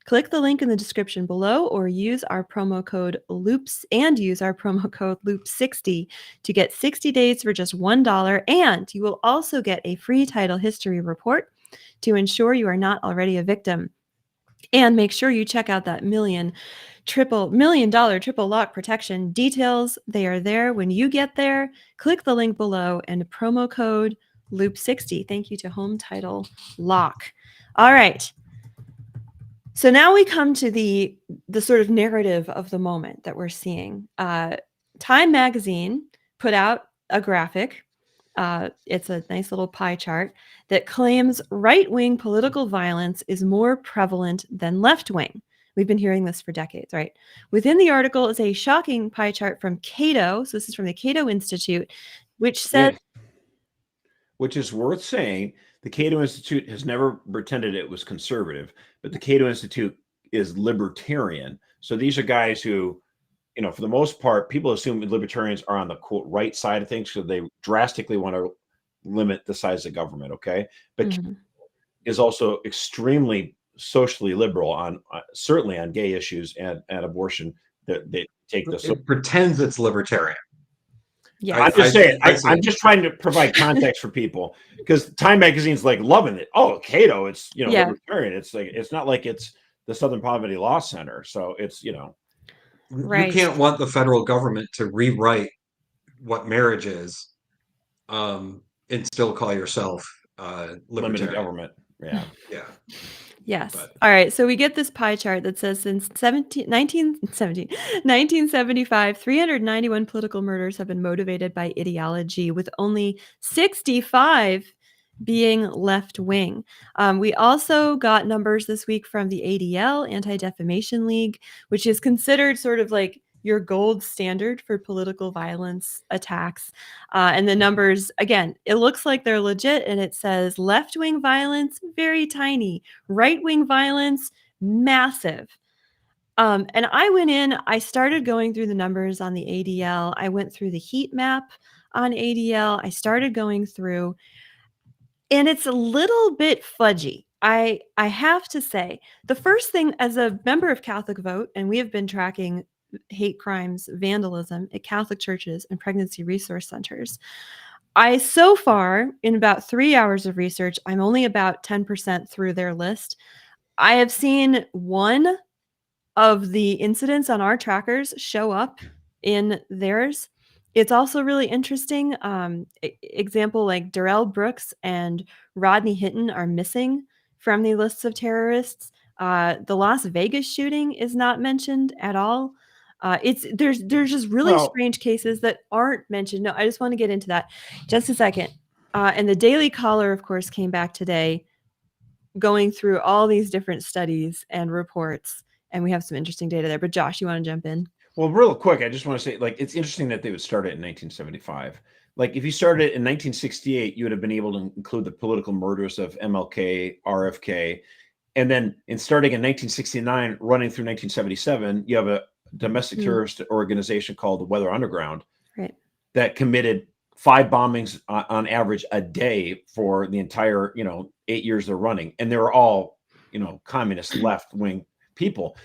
Click the link in the description below or use our promo code LOOP60 to get 60 days for just $1. And you will also get a free title history report to ensure you are not already a victim. And make sure you check out that $1 million triple lock protection details. They are there when you get there. Click the link below and promo code LOOP60. Thank you to Home Title Lock. All right. So now we come to the sort of narrative of the moment that we're seeing. Time magazine put out a graphic. It's a nice little pie chart that claims right-wing political violence is more prevalent than left-wing. We've been hearing this for decades, right? Within the article is a shocking pie chart from Cato. So this is from the Cato Institute, which said... Which is worth saying. The Cato Institute has never pretended it was conservative, but the Cato Institute is libertarian. So these are guys who, for the most part, people assume libertarians are on the quote right side of things, so they drastically want to limit the size of government. Okay, but is also extremely socially liberal on certainly on gay issues and abortion. That they take this. It pretends it's libertarian. Yeah, I'm just saying. I'm just trying to provide context for people, because Time Magazine's like loving it. Oh, Cato, it's libertarian. It's like, it's not like it's the Southern Poverty Law Center. So it's right. You can't want the federal government to rewrite what marriage is, and still call yourself libertarian. Limited government. Yeah. Yeah. Yes. All right. So we get this pie chart that says since 1975, 391 political murders have been motivated by ideology, with only 65 being left wing. We also got numbers this week from the ADL, Anti-Defamation League, which is considered sort of like your gold standard for political violence attacks. And the numbers, again, it looks like they're legit, and it says left-wing violence, very tiny. Right-wing violence, massive. And I started going through the numbers on the ADL. I went through the heat map on ADL. I started going through, and it's a little bit fudgy. I have to say, the first thing, as a member of CatholicVote, and we have been tracking hate crimes, vandalism at Catholic churches and pregnancy resource centers. So far, in about 3 hours of research, I'm only about 10% through their list. I have seen one of the incidents on our trackers show up in theirs. It's also really interesting. Example, like Darrell Brooks and Rodney Hinton are missing from the lists of terrorists. The Las Vegas shooting is not mentioned at all. There's just really strange cases that aren't mentioned. No, I just want to get into that just a second. And the Daily Caller, of course, came back today going through all these different studies and reports, and we have some interesting data there. But Josh, you want to jump in? Well, real quick, I just want to say, it's interesting that they would start it in 1975. If you started in 1968, you would have been able to include the political murders of MLK, RFK, and then starting in 1969, running through 1977, you have a domestic terrorist organization called the Weather Underground, right, that committed 5 bombings on average a day for the entire 8 years they're running, and they were all communist left-wing people.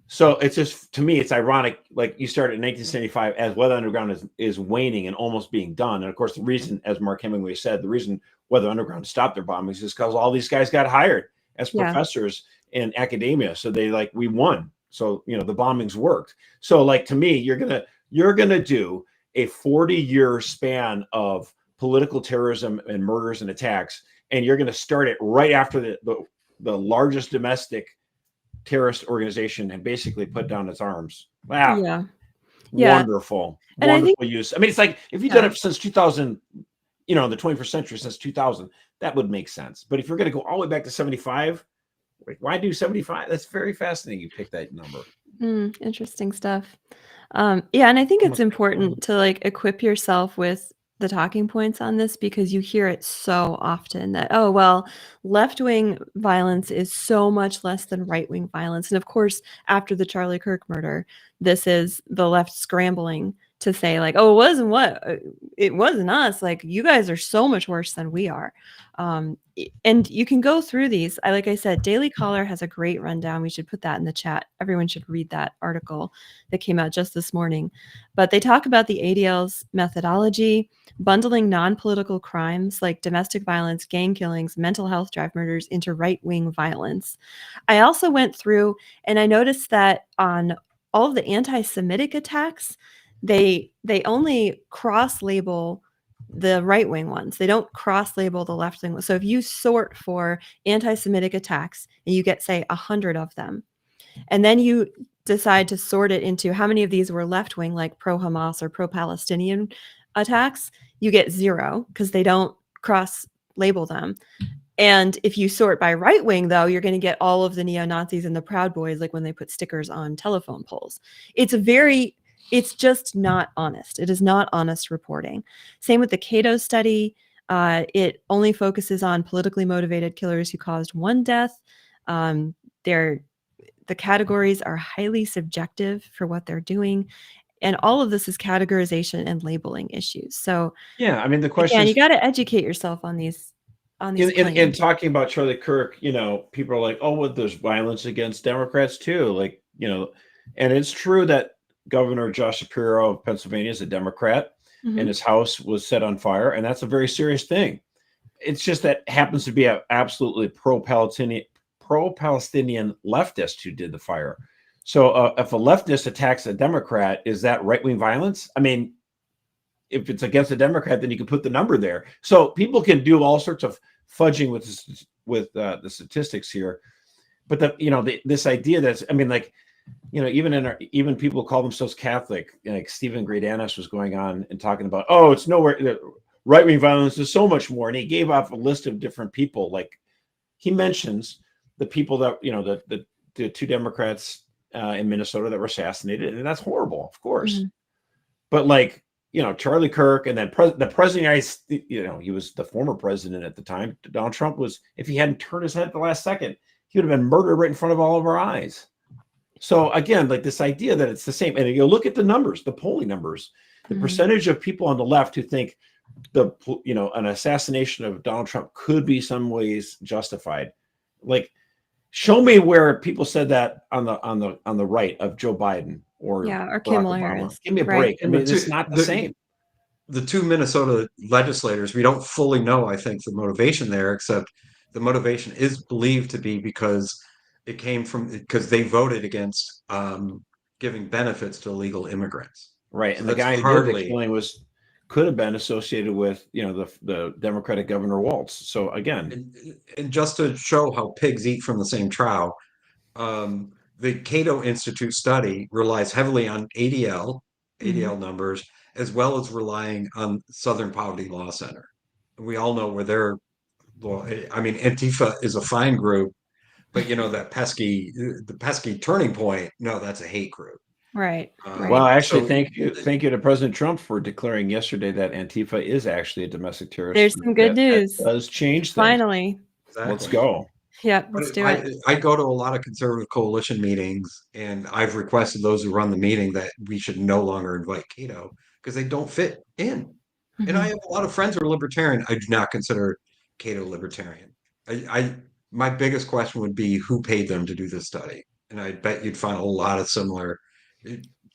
So it's just, to me, it's ironic. You started in 1975 as Weather Underground is waning and almost being done, and of course the reason, as Mark Hemingway said, the reason Weather Underground stopped their bombings is because all these guys got hired as professors in academia. So they we won. So, the bombings worked. So to me, you're going to do a 40-year span of political terrorism and murders and attacks. And you're going to start it right after the largest domestic terrorist organization had basically put down its arms. Wow. Yeah. Wonderful. And wonderful use. I mean, it's like, if you've done it since 2000, the 21st century, since 2000, that would make sense. But if you're going to go all the way back to 75, why do 75? That's very fascinating. You pick that number. Interesting stuff. And I think it's important to equip yourself with the talking points on this, because you hear it so often that, oh, well, left-wing violence is so much less than right-wing violence. And of course, after the Charlie Kirk murder, this is the left scrambling to say like, oh, it wasn't us. Like, you guys are so much worse than we are. And you can go through these. Like I said, Daily Caller has a great rundown. We should put that in the chat. Everyone should read that article that came out just this morning. But they talk about the ADL's methodology, bundling non-political crimes like domestic violence, gang killings, mental health drive murders into right-wing violence. I also went through and I noticed that on all of the anti-Semitic attacks, they only cross-label the right-wing ones. They don't cross-label the left-wing ones. So if you sort for anti-Semitic attacks and you get, say, 100 of them, and then you decide to sort it into how many of these were left-wing, like pro-Hamas or pro-Palestinian attacks, you get 0 because they don't cross-label them. And if you sort by right wing, though, you're going to get all of the neo-Nazis and the Proud Boys, like when they put stickers on telephone poles. It's just not honest. It is not honest reporting. Same with the Cato study. It only focuses on politically motivated killers who caused 1 death. The categories are highly subjective for what they're doing. And all of this is categorization and labeling issues. So yeah, I mean, the question again, is, you got to educate yourself on these in talking about Charlie Kirk, people are like, oh, well, there's violence against Democrats too. Like, and it's true that Governor Josh Shapiro of Pennsylvania is a Democrat, and his house was set on fire. And that's a very serious thing. It's just that happens to be an absolutely pro-Palestinian leftist who did the fire. So if a leftist attacks a Democrat, is that right-wing violence? I mean, if it's against a Democrat, then you can put the number there. So people can do all sorts of fudging with the statistics here. But this idea that's, I mean, like, even people call themselves Catholic, like Stephen Gradanis was going on and talking about, oh, it's nowhere, right-wing violence is so much more. And he gave off a list of different people. Like, he mentions the people that, the 2 Democrats in Minnesota that were assassinated, and that's horrible, of course. But like, Charlie Kirk, and then the president, he was the former president at the time. Donald Trump was, if he hadn't turned his head at the last second, he would have been murdered right in front of all of our eyes. So again, like this idea that it's the same, and you look at the numbers, the polling numbers, the percentage of people on the left who think an assassination of Donald Trump could be some ways justified. Like, show me where people said that on the right of Joe Biden or Kimmel. Give me a break. I mean, it's not the same. The 2 Minnesota legislators, we don't fully know, I think, the motivation there, except the motivation is believed to be because they voted against giving benefits to illegal immigrants. Right. So and the guy who did the killing could have been associated with, the Democratic Governor Walz. So again, and just to show how pigs eat from the same trough, the Cato Institute study relies heavily on ADL numbers, as well as relying on Southern Poverty Law Center. We all know where they're. Well, I mean, Antifa is a fine group, but the pesky Turning Point. No, that's a hate group. Right. Well, actually, thank you to President Trump for declaring yesterday that Antifa is actually a domestic terrorist. There's some good news. That does change things. Finally. Exactly. Let's go. Yeah, let's do it. I go to a lot of conservative coalition meetings, and I've requested those who run the meeting that we should no longer invite Cato because they don't fit in. And I have a lot of friends who are libertarian. I do not consider Cato libertarian. My biggest question would be who paid them to do this study, and I bet you'd find a lot of similar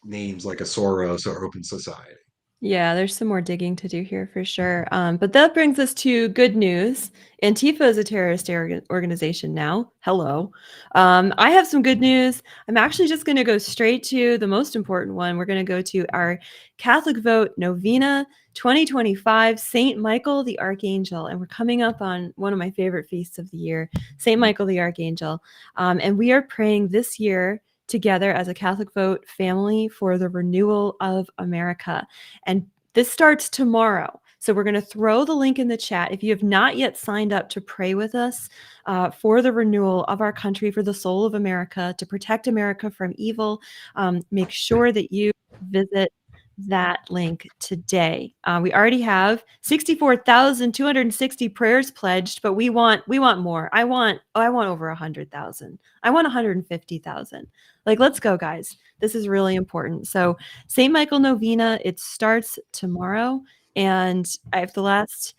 names like a Soros or Open Society. Yeah, there's some more digging to do here for sure. But that brings us to good news. Antifa is a terrorist organization now. Hello. I have some good news. I'm actually just going to go straight to the most important one. We're going to go to our Catholic Vote Novena 2025, St. Michael the Archangel. And we're coming up on one of my favorite feasts of the year, St. Michael the Archangel. And we are praying this year together as a Catholic Vote family for the renewal of America. And this starts tomorrow. So we're going to throw the link in the chat. If you have not yet signed up to pray with us for the renewal of our country, for the soul of America, to protect America from evil, make sure that you visit that link today. We already have 64,260 prayers pledged, but we want more. I want over 100,000. I want 150,000. Like, let's go, guys. This is really important. So St. Michael Novena, it starts tomorrow. And if the last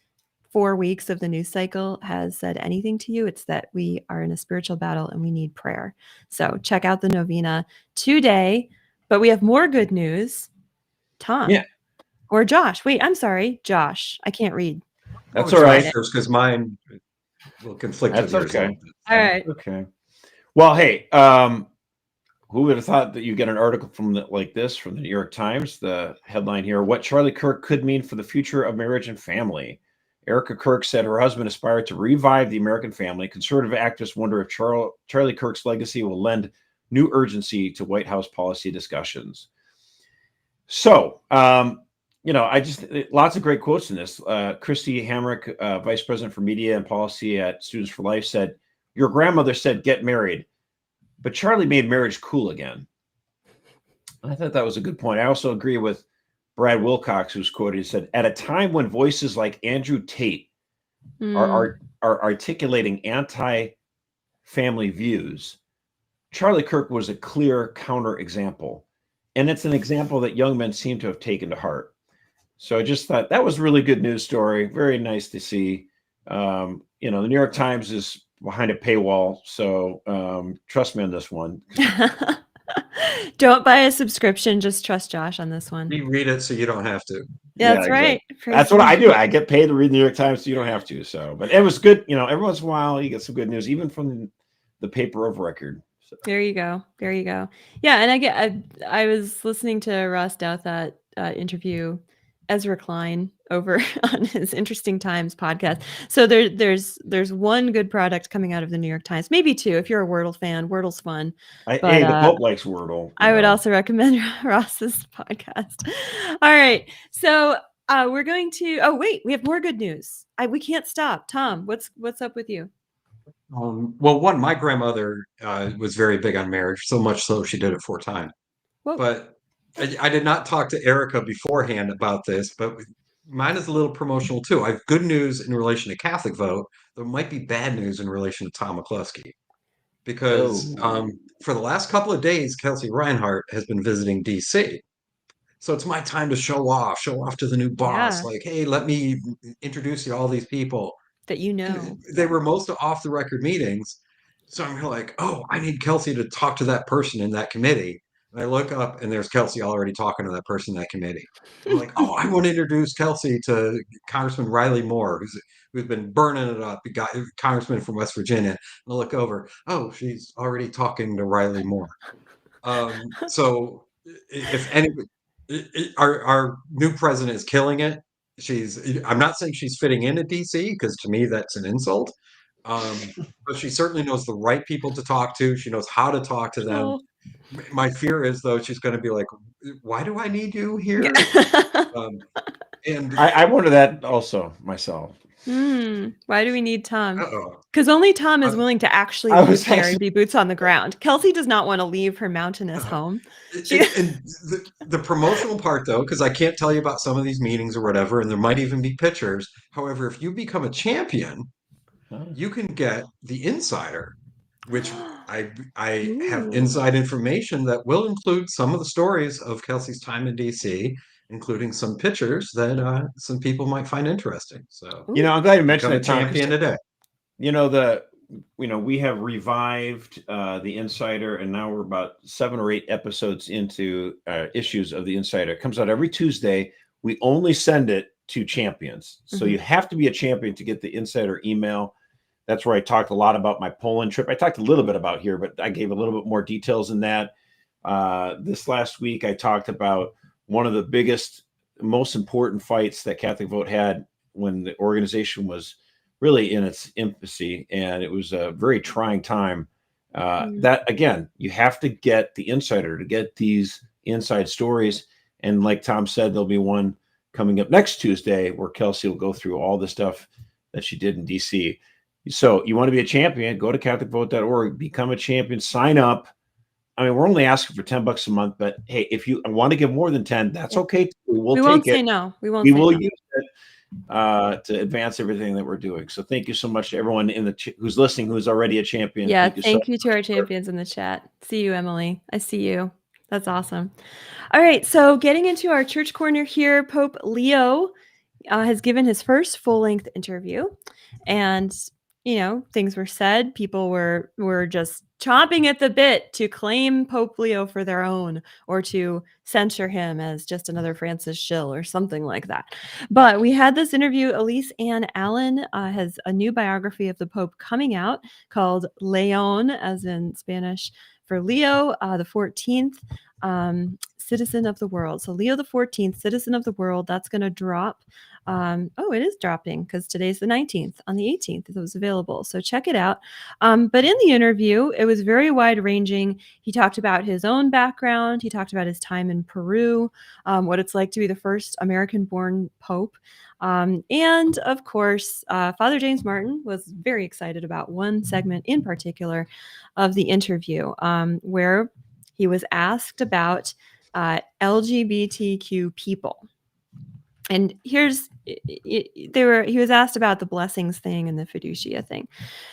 4 weeks of the news cycle has said anything to you, it's that we are in a spiritual battle and we need prayer. So check out the novena today. But we have more good news. Tom. Yeah. Or Josh. Wait, I'm sorry. Josh. I can't read. That's all right. Because mine will conflict That's with yours. okay. All right. Okay. Well, hey, who would have thought that you get an article like this from the New York Times? The headline here: What Charlie Kirk Could Mean for the Future of Marriage and Family. Erica Kirk said her husband aspired to revive the American family. Conservative activists wonder if Charlie Kirk's legacy will lend new urgency to White House policy discussions. So, I just lots of great quotes in this. Christy Hamrick, Vice President for Media and Policy at Students for Life, said, "Your grandmother said get married, but Charlie made marriage cool again." I thought that was a good point. I also agree with Brad Wilcox, who's quoted. He said, "At a time when voices like Andrew Tate are articulating anti-family views, Charlie Kirk was a clear counterexample. And it's an example that young men seem to have taken to heart." So I just thought that was a really good news story. Very nice to see. The New York Times is behind a paywall. So trust me on this one. Don't buy a subscription. Just trust Josh on this one. Read it so you don't have to. Yeah, that's right. Exactly. That's what I do. I get paid to read the New York Times so you don't have to. So, but it was good. Every once in a while you get some good news, even from the paper of record. So. There you go. Yeah, and I was listening to Ross Douthat interview Ezra Klein over on his Interesting Times podcast. So there's one good product coming out of the New York Times, maybe two if you're a Wordle fan. Wordle's fun. The Pope likes Wordle. I would also recommend Ross's podcast. All right, so we're going to. Oh wait, we have more good news. We can't stop. Tom, what's up with you? Well, my grandmother was very big on marriage, so much so she did it 4 times. Whoa. But I did not talk to Erica beforehand about this, but mine is a little promotional too. I have good news in relation to CatholicVote. There might be bad news in relation to Tom McCluskey. Because for the last couple of days, Kelsey Reinhardt has been visiting DC. So it's my time to show off to the new boss. Yeah. Like, hey, let me introduce you to all these people. That They were most off the record meetings. So I'm like, oh, I need Kelsey to talk to that person in that committee. And I look up and there's Kelsey already talking to that person in that committee. I'm like, oh, I want to introduce Kelsey to Congressman Riley Moore, who's been burning it up. He got Congressman from West Virginia. And I look over, oh, she's already talking to Riley Moore. So if anybody, our new president is killing it. I'm not saying she's fitting into DC, because to me that's an insult. But she certainly knows the right people to talk to. She knows how to talk to them. Oh. My fear is, though, she's going to be like, why do I need you here? And I wonder that also myself. Why do we need Tom? Uh-oh. Because only Tom is willing to actually live there and be boots on the ground. Kelsey does not want to leave her mountainous home. And the promotional part, though, because I can't tell you about some of these meetings or whatever, and there might even be pictures. However, if you become a champion, you can get the insider, which I have inside information that will include some of the stories of Kelsey's time in DC, including some pictures that some people might find interesting. So, I'm glad you mentioned that, Tom. Champion today. We have revived the Insider, and now we're about 7 or 8 episodes into issues of the Insider. It comes out every Tuesday. We only send it to champions, so you have to be a champion to get the Insider email. That's where I talked a lot about my Poland trip. I talked a little bit about here, but I gave a little bit more details in that. This last week, I talked about one of the biggest, most important fights that CatholicVote had when the organization was really in its infancy, and it was a very trying time. That, again, you have to get the Insider to get these inside stories. And like Tom said, there'll be one coming up next Tuesday where Kelsey will go through all the stuff that she did in DC. So you want to be a champion, go to CatholicVote.org, become a champion, sign up, I mean, we're only asking for $10 a month, but hey, if you want to give more than 10, that's Yeah. okay too. We'll We take won't say it. no. We won't We say will no. use it to advance everything that we're doing. So thank you so much to everyone in the who's listening, who's already a champion. Yeah, Thank you so thank you much. to our champions in the chat. See you, Emily. I see you. That's awesome. All right, so getting into our church corner here, Pope Leo has given his first full-length interview, and things were said. People were just chomping at the bit to claim Pope Leo for their own, or to censure him as just another Francis shill or something like that. But we had this interview. Elise Ann Allen has a new biography of the Pope coming out called Leon, as in Spanish for Leo the 14th, citizen of the world. So Leo the 14th, citizen of the world, that's going to drop. It is dropping because today's the 19th. On the 18th, it was available. So check it out. But in the interview, it was very wide ranging. He talked about his own background. He talked about his time in Peru, what it's like to be the first American-born Pope. And of course, Father James Martin was very excited about one segment in particular of the interview, where he was asked about LGBTQ people. And he was asked about the blessings thing and the fiducia thing.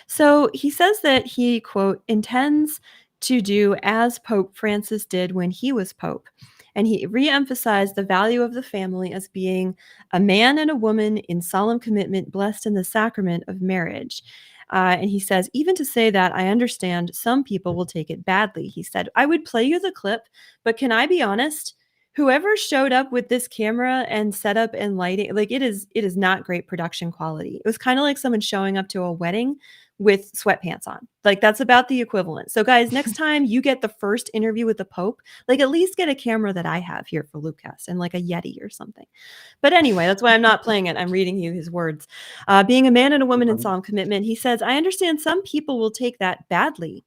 So he says that he, quote, intends to do as Pope Francis did when he was Pope. And he reemphasized the value of the family as being a man and a woman in solemn commitment, blessed in the sacrament of marriage. And he says, even to say that, I understand some people will take it badly. He said, I would play you the clip, but can I be honest? Whoever showed up with this camera and setup and lighting, like it is not great production quality. It was kind of like someone showing up to a wedding with sweatpants on. Like that's about the equivalent. So guys, next time you get the first interview with the Pope, like at least get a camera that I have here for LOOPcast and like a Yeti or something. But anyway, that's why I'm not playing it. I'm reading you his words. Being a man and a woman in solemn commitment, he says, I understand some people will take that badly.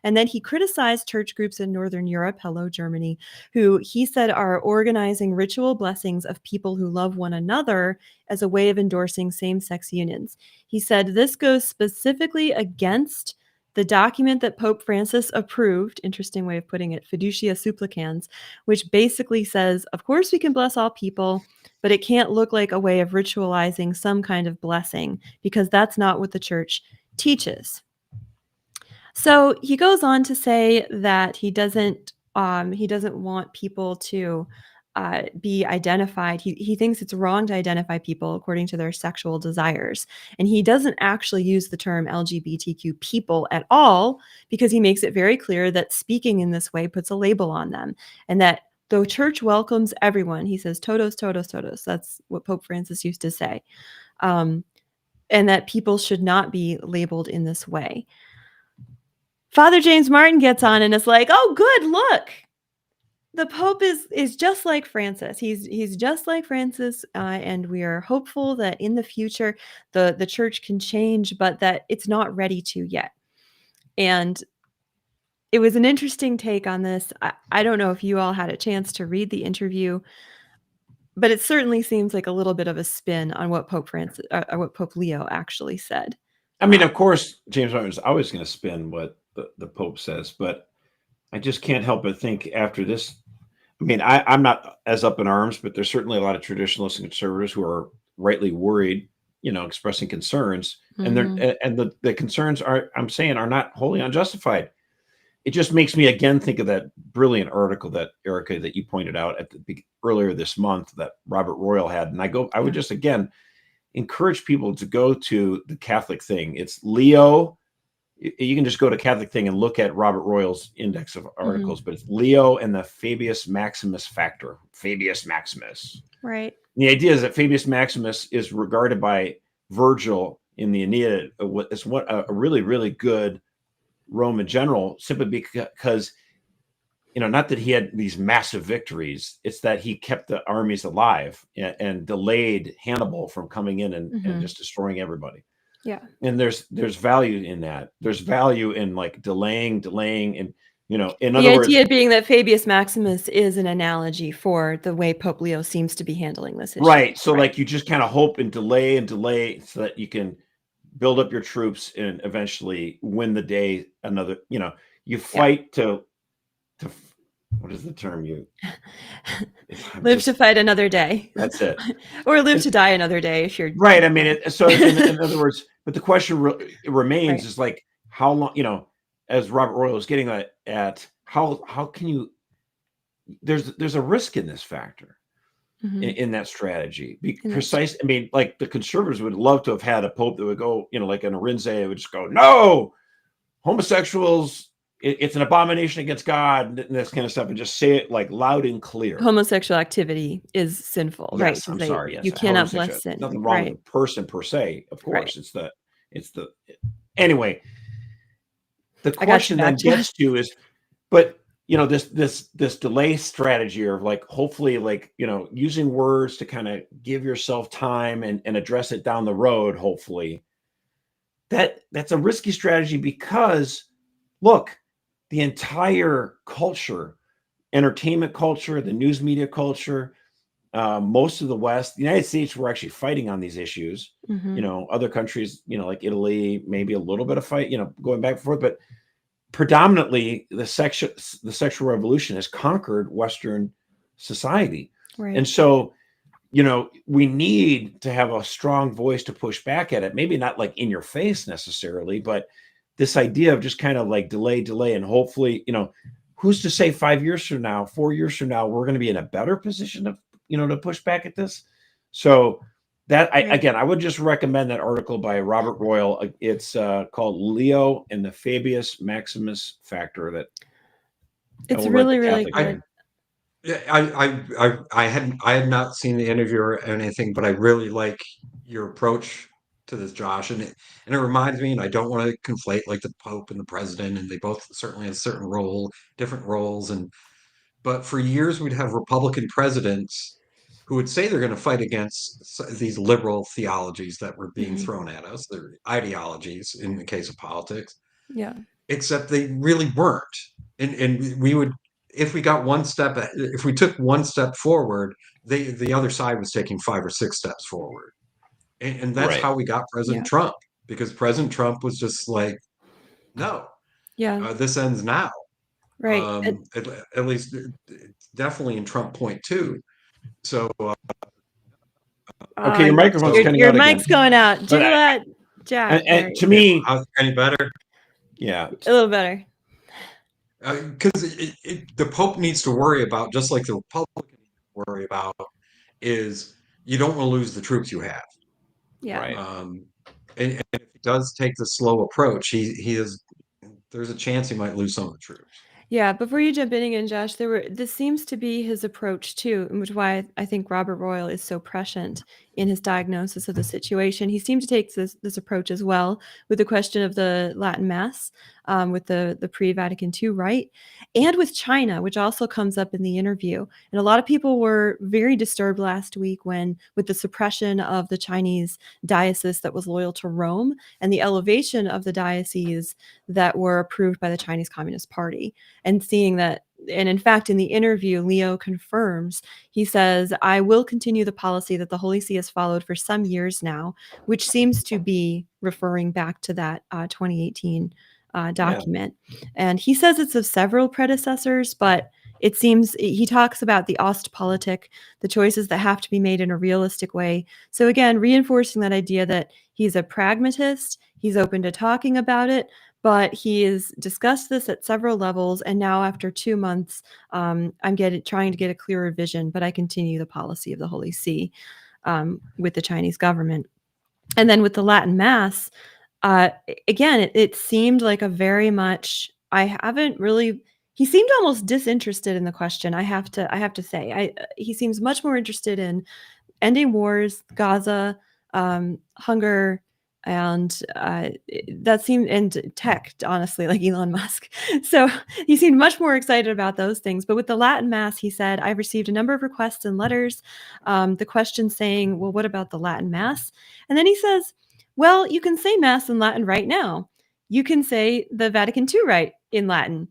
And then he criticized church groups in Northern Europe, hello Germany, who he said are organizing ritual blessings of people who love one another as a way of endorsing same-sex unions. He said this goes specifically against the document that Pope Francis approved, interesting way of putting it, Fiducia Supplicans, which basically says, of course we can bless all people, but it can't look like a way of ritualizing some kind of blessing, because that's not what the church teaches. So he goes on to say that he doesn't want people to be identified. He thinks it's wrong to identify people according to their sexual desires. And he doesn't actually use the term LGBTQ people at all, because he makes it very clear that speaking in this way puts a label on them, and that the church welcomes everyone. He says, todos, todos, todos. That's what Pope Francis used to say. And that people should not be labeled in this way. Father James Martin gets on and is like, oh, good, look. The Pope is just like Francis. He's just like Francis, and we are hopeful that in the future the church can change, but that it's not ready to yet. And it was an interesting take on this. I don't know if you all had a chance to read the interview, but it certainly seems like a little bit of a spin on what Pope Leo actually said. I mean, of course, James Martin's always going to spin what the Pope says, but I just can't help but think after this. I mean, I'm not as up in arms, but there's certainly a lot of traditionalists and conservatives who are rightly worried, expressing concerns, and the concerns are not wholly unjustified. It just makes me again think of that brilliant article that Erica, that you pointed out earlier this month that Robert Royal had, and I would just again encourage people to go to the Catholic thing. It's Leo. You can just go to Catholic thing and look at Robert Royal's index of articles, but it's Leo and the Fabius Maximus factor. Fabius Maximus. Right. And the idea is that Fabius Maximus is regarded by Virgil in the Aeneid as a really, really good Roman general, simply because, not that he had these massive victories, it's that he kept the armies alive and delayed Hannibal from coming in and just destroying everybody. Yeah. And there's value in that. There's value in like delaying and, in other words, the idea being that Fabius Maximus is an analogy for the way Pope Leo seems to be handling this issue. Right. So like you just kind of hope and delay so that you can build up your troops and eventually win the day. You fight to what is the term you Live to fight another day. That's it. Or live to die another day if you're right. I mean, so in other words, but the question remains Right. is like, how long, as Robert Royal is getting at how can you, there's a risk in this factor. Mhm. In that strategy. Be And that's- precise. I mean, like the conservatives would love to have had a pope that would go, like an Arinze, would just go, no, homosexuals, it's an abomination against God, and this kind of stuff, and just say it like loud and clear. Homosexual activity is sinful, right? Yes, I'm sorry. Yes, You cannot bless homosexual- sin. Nothing wrong Right. with the person per se, of Right. course. It's the anyway. The I got question you then back, Josh. gets to is, but this delay strategy of like hopefully like using words to kind of give yourself time and address it down the road, hopefully that's a risky strategy because look, the entire culture, entertainment culture, the news media culture, most of the West, the United States, were actually fighting on these issues. Mhm. Other countries, like Italy, maybe a little bit of fight, going back and forth, but predominantly the sexual revolution has conquered Western society. Right. And so, we need to have a strong voice to push back at it. Maybe not like in your face necessarily, but this idea of just kind of like delay, and hopefully, who's to say 5 years from now, 4 years from now, we're going to be in a better position of, to push back at this. So that Right. I would just recommend that article by Robert Royal. It's called Leo and the Fabius Maximus Factor. That It's will write really, the really Catholic good. Yeah, I had not seen the interview or anything, but I really like your approach to this, Josh, and it reminds me, and I don't want to conflate like the Pope and the President, and they both certainly have different roles, but for years we'd have Republican presidents who would say they're going to fight against these liberal theologies that were being Mhm. thrown at us, their ideologies in the case of politics, Yeah. except they really weren't. And we would, if we took one step forward, the other side was taking 5 or 6 steps forward. And that's Right. how we got President Yeah. Trump, because President Trump was just like, no, Yeah. this ends now. Right. At least definitely in Trump point two. So Okay, your microphone's So- cutting your out again. mic's going out. But Jiggle that, Jack. There and you to go. me, any better? yeah, A little better. Because the Pope needs to worry about, just like the Republican worry about, is you don't want to lose the troops you have. Yeah. right. And if he does take the slow approach, there's a chance he might lose some of the troops. Yeah, before you jump in again, Josh, this seems to be his approach too, which is why I think Robert Royal is so prescient in his diagnosis of the situation. He seemed to take this approach as well with the question of the Latin Mass, with the pre-Vatican II rite, and with China, which also comes up in the interview. And a lot of people were very disturbed last week with the suppression of the Chinese diocese that was loyal to Rome and the elevation of the dioceses that were approved by the Chinese Communist Party. And seeing that, and in fact, in the interview, Leo confirms, he says, I will continue the policy that the Holy See has followed for some years now, which seems to be referring back to that 2018 document. And he says it's of several predecessors, but it seems he talks about the Ostpolitik, the choices that have to be made in a realistic way. So again, reinforcing that idea that he's a pragmatist, he's open to talking about it, but he has discussed this at several levels. And now after 2 months, I'm trying to get a clearer vision, but I continue the policy of the Holy See with the Chinese government. And then with the Latin Mass, again, it seemed like a very much, he seemed almost disinterested in the question. I have to say, he seems much more interested in ending wars, Gaza, hunger, and that seemed, and tech, honestly, like Elon Musk. So he seemed much more excited about those things. But with the Latin Mass, he said, I've received a number of requests and letters. The question saying, well, what about the Latin Mass? And then he says, well, you can say Mass in Latin right now. You can say the Vatican II rite in Latin.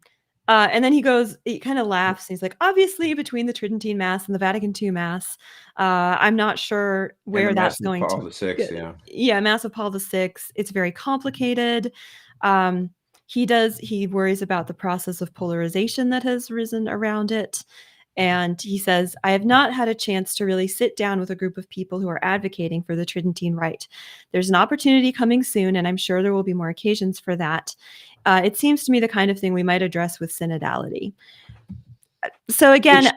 And then he kind of laughs. And he's like, obviously, between the Tridentine Mass and the Vatican II Mass, I'm not sure where that's going Paul to VI, yeah. Yeah, Mass of Paul VI. It's very complicated. He worries about the process of polarization that has risen around it. And he says, I have not had a chance to really sit down with a group of people who are advocating for the Tridentine Rite. There's an opportunity coming soon, and I'm sure there will be more occasions for that. It seems to me the kind of thing we might address with synodality. So again,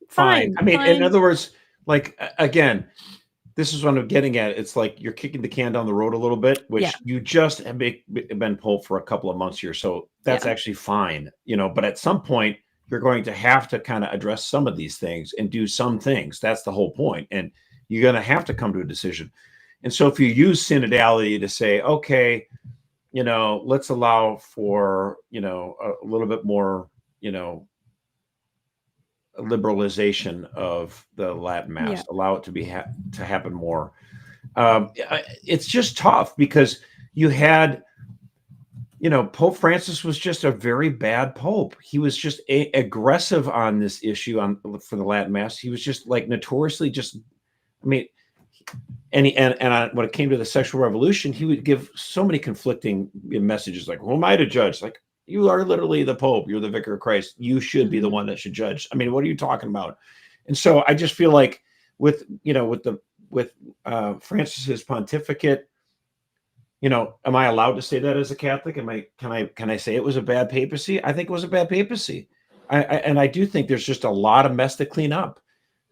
Fine. I mean, in other words, like, again, this is what I'm getting at. It's like you're kicking the can down the road a little bit, which you just have been Pope for a couple of months here. So that's actually fine, but at some point, you're going to have to kind of address some of these things and do some things. That's the whole point. And you're going to have to come to a decision. And so if you use synodality to say, okay, let's allow for, a little bit more, liberalization of the Latin Mass, allow it to be to happen more. It's just tough because you had, Pope Francis was just a very bad Pope. He was just aggressive on this issue for the Latin Mass. He was just like notoriously when it came to the sexual revolution, he would give so many conflicting messages like, who am I to judge? Like, you are literally the Pope. You're the Vicar of Christ. You should be the one that should judge. I mean, what are you talking about? And so I just feel like with Francis's pontificate, am I allowed to say that as a Catholic? Can I say it was a bad papacy? I think it was a bad papacy. I do think there's just a lot of mess to clean up.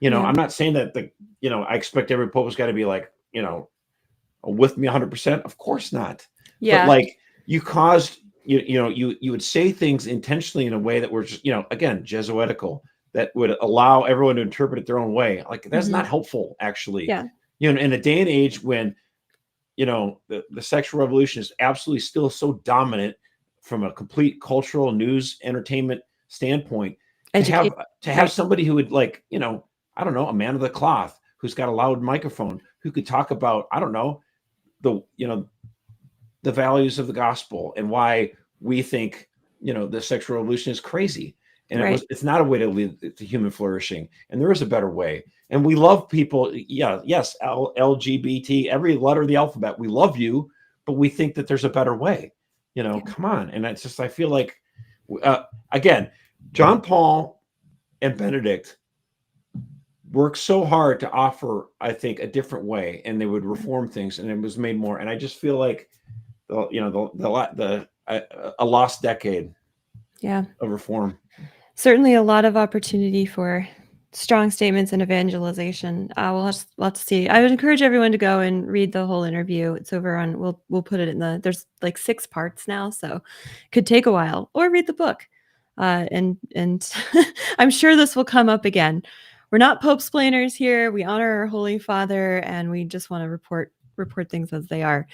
I'm not saying that I expect every Pope has got to be like, with me 100%. Of course not. Yeah. But like you caused, you would say things intentionally in a way that were just, again, Jesuitical, that would allow everyone to interpret it their own way. Like that's not helpful, actually. Yeah. In a day and age when, the sexual revolution is absolutely still so dominant from a complete cultural, news, entertainment standpoint, to have somebody who would like, I don't know, a man of the cloth who's got a loud microphone who could talk about, I don't know, the values of the gospel and why we think, the sexual revolution is crazy. And it's not a way to lead to human flourishing. And there is a better way. And we love people. Yes, LGBT, every letter of the alphabet. We love you, but we think that there's a better way. Come on. And it's just, I feel like, again, John Paul and Benedict worked so hard to offer, I think, a different way, and they would reform things, and it was made more. And I just feel like, a lost decade. Yeah. Of reform. Certainly a lot of opportunity for strong statements and evangelization. We'll have to see. I would encourage everyone to go and read the whole interview. It's over on, we'll put it in there's like 6 parts now, so it could take a while, or read the book. And I'm sure this will come up again. We're not Pope-splainers here. We honor our Holy Father, and we just want to report things as they are.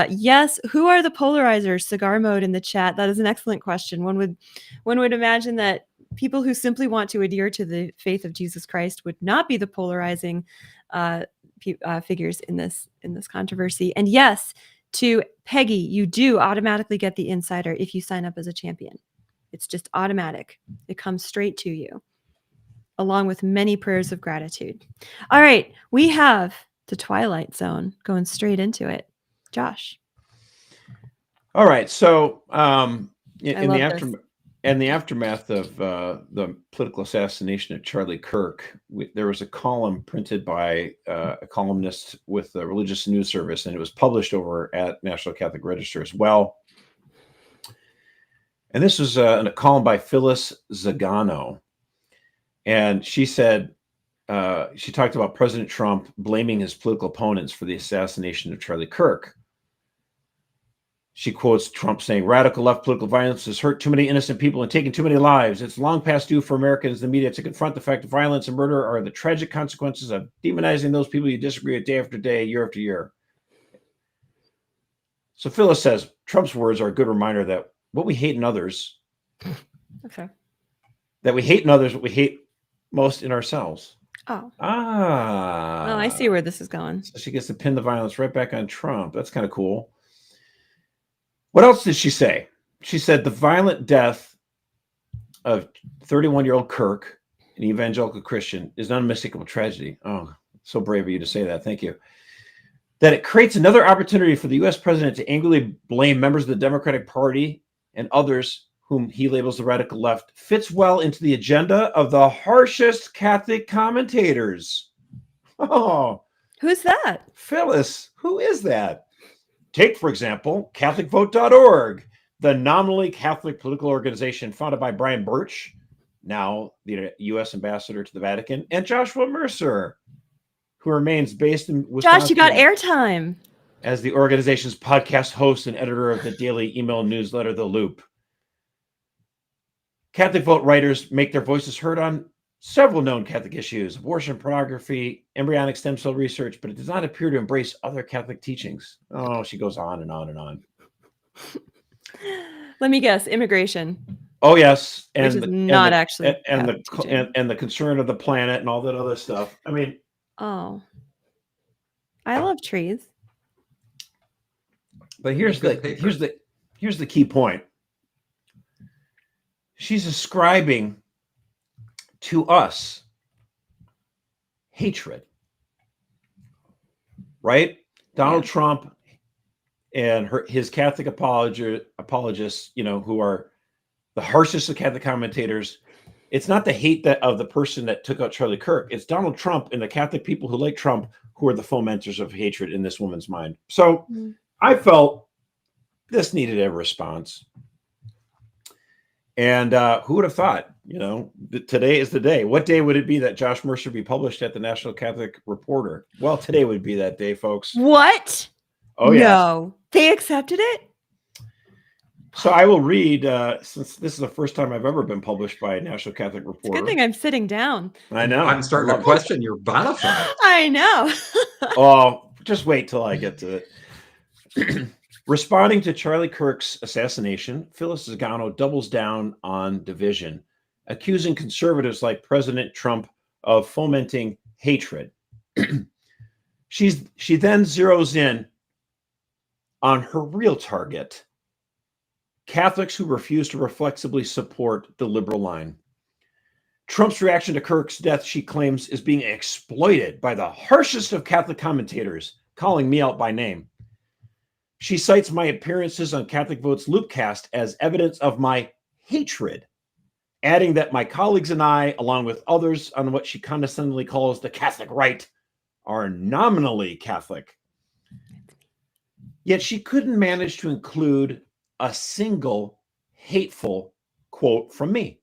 Yes, who are the polarizers? Cigar Mode in the chat. That is an excellent question. One would imagine that people who simply want to adhere to the faith of Jesus Christ would not be the polarizing figures in this controversy. And yes, to Peggy, you do automatically get the insider if you sign up as a champion. It's just automatic. It comes straight to you, along with many prayers of gratitude. All right, we have the Twilight Zone, going straight into it. Josh. All right. So in the aftermath of the political assassination of Charlie Kirk, there was a column printed by a columnist with the Religious News Service, and it was published over at National Catholic Register as well. And this was a column by Phyllis Zagano. And she said, she talked about President Trump blaming his political opponents for the assassination of Charlie Kirk. She quotes Trump saying, "Radical left political violence has hurt too many innocent people and taken too many lives. It's long past due for Americans and the media to confront the fact that violence and murder are the tragic consequences of demonizing those people you disagree with day after day, year after year." So Phyllis says, Trump's words are a good reminder that what we hate in others, that we hate in others, what we hate most in ourselves. Oh, I see where this is going. So she gets to pin the violence right back on Trump. That's kind of cool. What else did she say? She said the violent death of 31-year-old Kirk, an evangelical Christian, is an unmistakable tragedy. Oh, so brave of you to say that. Thank you. that it creates another opportunity for the U.S. president to angrily blame members of the Democratic Party and others whom he labels the radical left fits well into the agenda of the harshest Catholic commentators. Oh, Who's that? Phyllis, who is that? Take, for example, CatholicVote.org, the nominally Catholic political organization founded by Brian Birch, now the U.S. ambassador to the Vatican, and Joshua Mercer, who remains based in Wisconsin. Josh, you got airtime. As the organization's podcast host and editor of the daily email newsletter, The Loop. Catholic Vote writers make their voices heard on several known Catholic issues, abortion, pornography, embryonic stem cell research, but it does not appear to embrace other Catholic teachings. Oh, she goes on and on and on. Let me guess, immigration. Oh, yes. Which is not actually and the concern of the planet and all that other stuff. I mean, oh, I love trees. But here's the key point. She's ascribing to us hatred, right? Donald Trump and his Catholic apologists, who are the harshest of Catholic commentators. It's not the hate of the person that took out Charlie Kirk. It's Donald Trump and the Catholic people who like Trump who are the fomenters of hatred in this woman's mind. So I felt this needed a response. And who would have thought, today is the day. What day would it be that Josh Mercer be published at the National Catholic Reporter? Well, today would be that day, folks. What? Oh, yeah. No. They accepted it? So I will read, since this is the first time I've ever been published by a National Catholic Reporter. Good thing I'm sitting down. I know. I'm starting to question your bona fide. I know. Oh, just wait till I get to it. Responding to Charlie Kirk's assassination, Phyllis Zagano doubles down on division, accusing conservatives like President Trump of fomenting hatred. She then zeroes in on her real target, Catholics who refuse to reflexively support the liberal line. Trump's reaction to Kirk's death, she claims, is being exploited by the harshest of Catholic commentators, calling me out by name. She cites my appearances on Catholic Vote's LOOPcast as evidence of my hatred, adding that my colleagues and I, along with others on what she condescendingly calls the Catholic right, are nominally Catholic. Yet she couldn't manage to include a single hateful quote from me.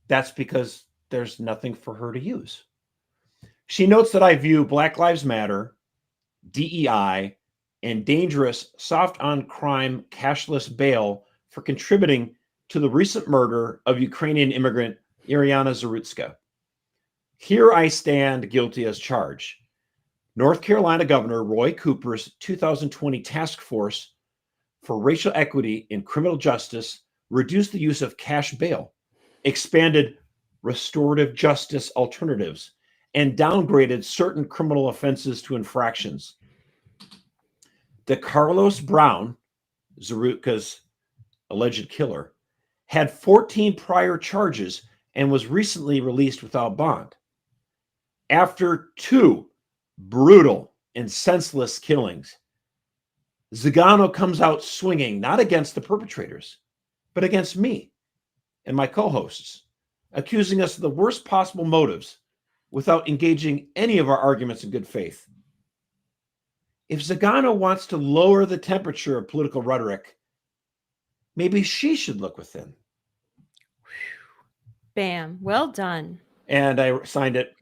That's because there's nothing for her to use. She notes that I view Black Lives Matter, DEI, and dangerous soft-on-crime cashless bail for contributing to the recent murder of Ukrainian immigrant Iriana Zarutska. Here I stand guilty as charged. North Carolina Governor Roy Cooper's 2020 task force for racial equity in criminal justice reduced the use of cash bail, expanded restorative justice alternatives, and downgraded certain criminal offenses to infractions. DeCarlos Brown, Zarutka's alleged killer, had 14 prior charges and was recently released without bond. After 2 brutal and senseless killings, Zagano comes out swinging not against the perpetrators, but against me and my co-hosts, accusing us of the worst possible motives without engaging any of our arguments in good faith. If Zagano wants to lower the temperature of political rhetoric, maybe she should look within. Bam. Well done. And I signed it,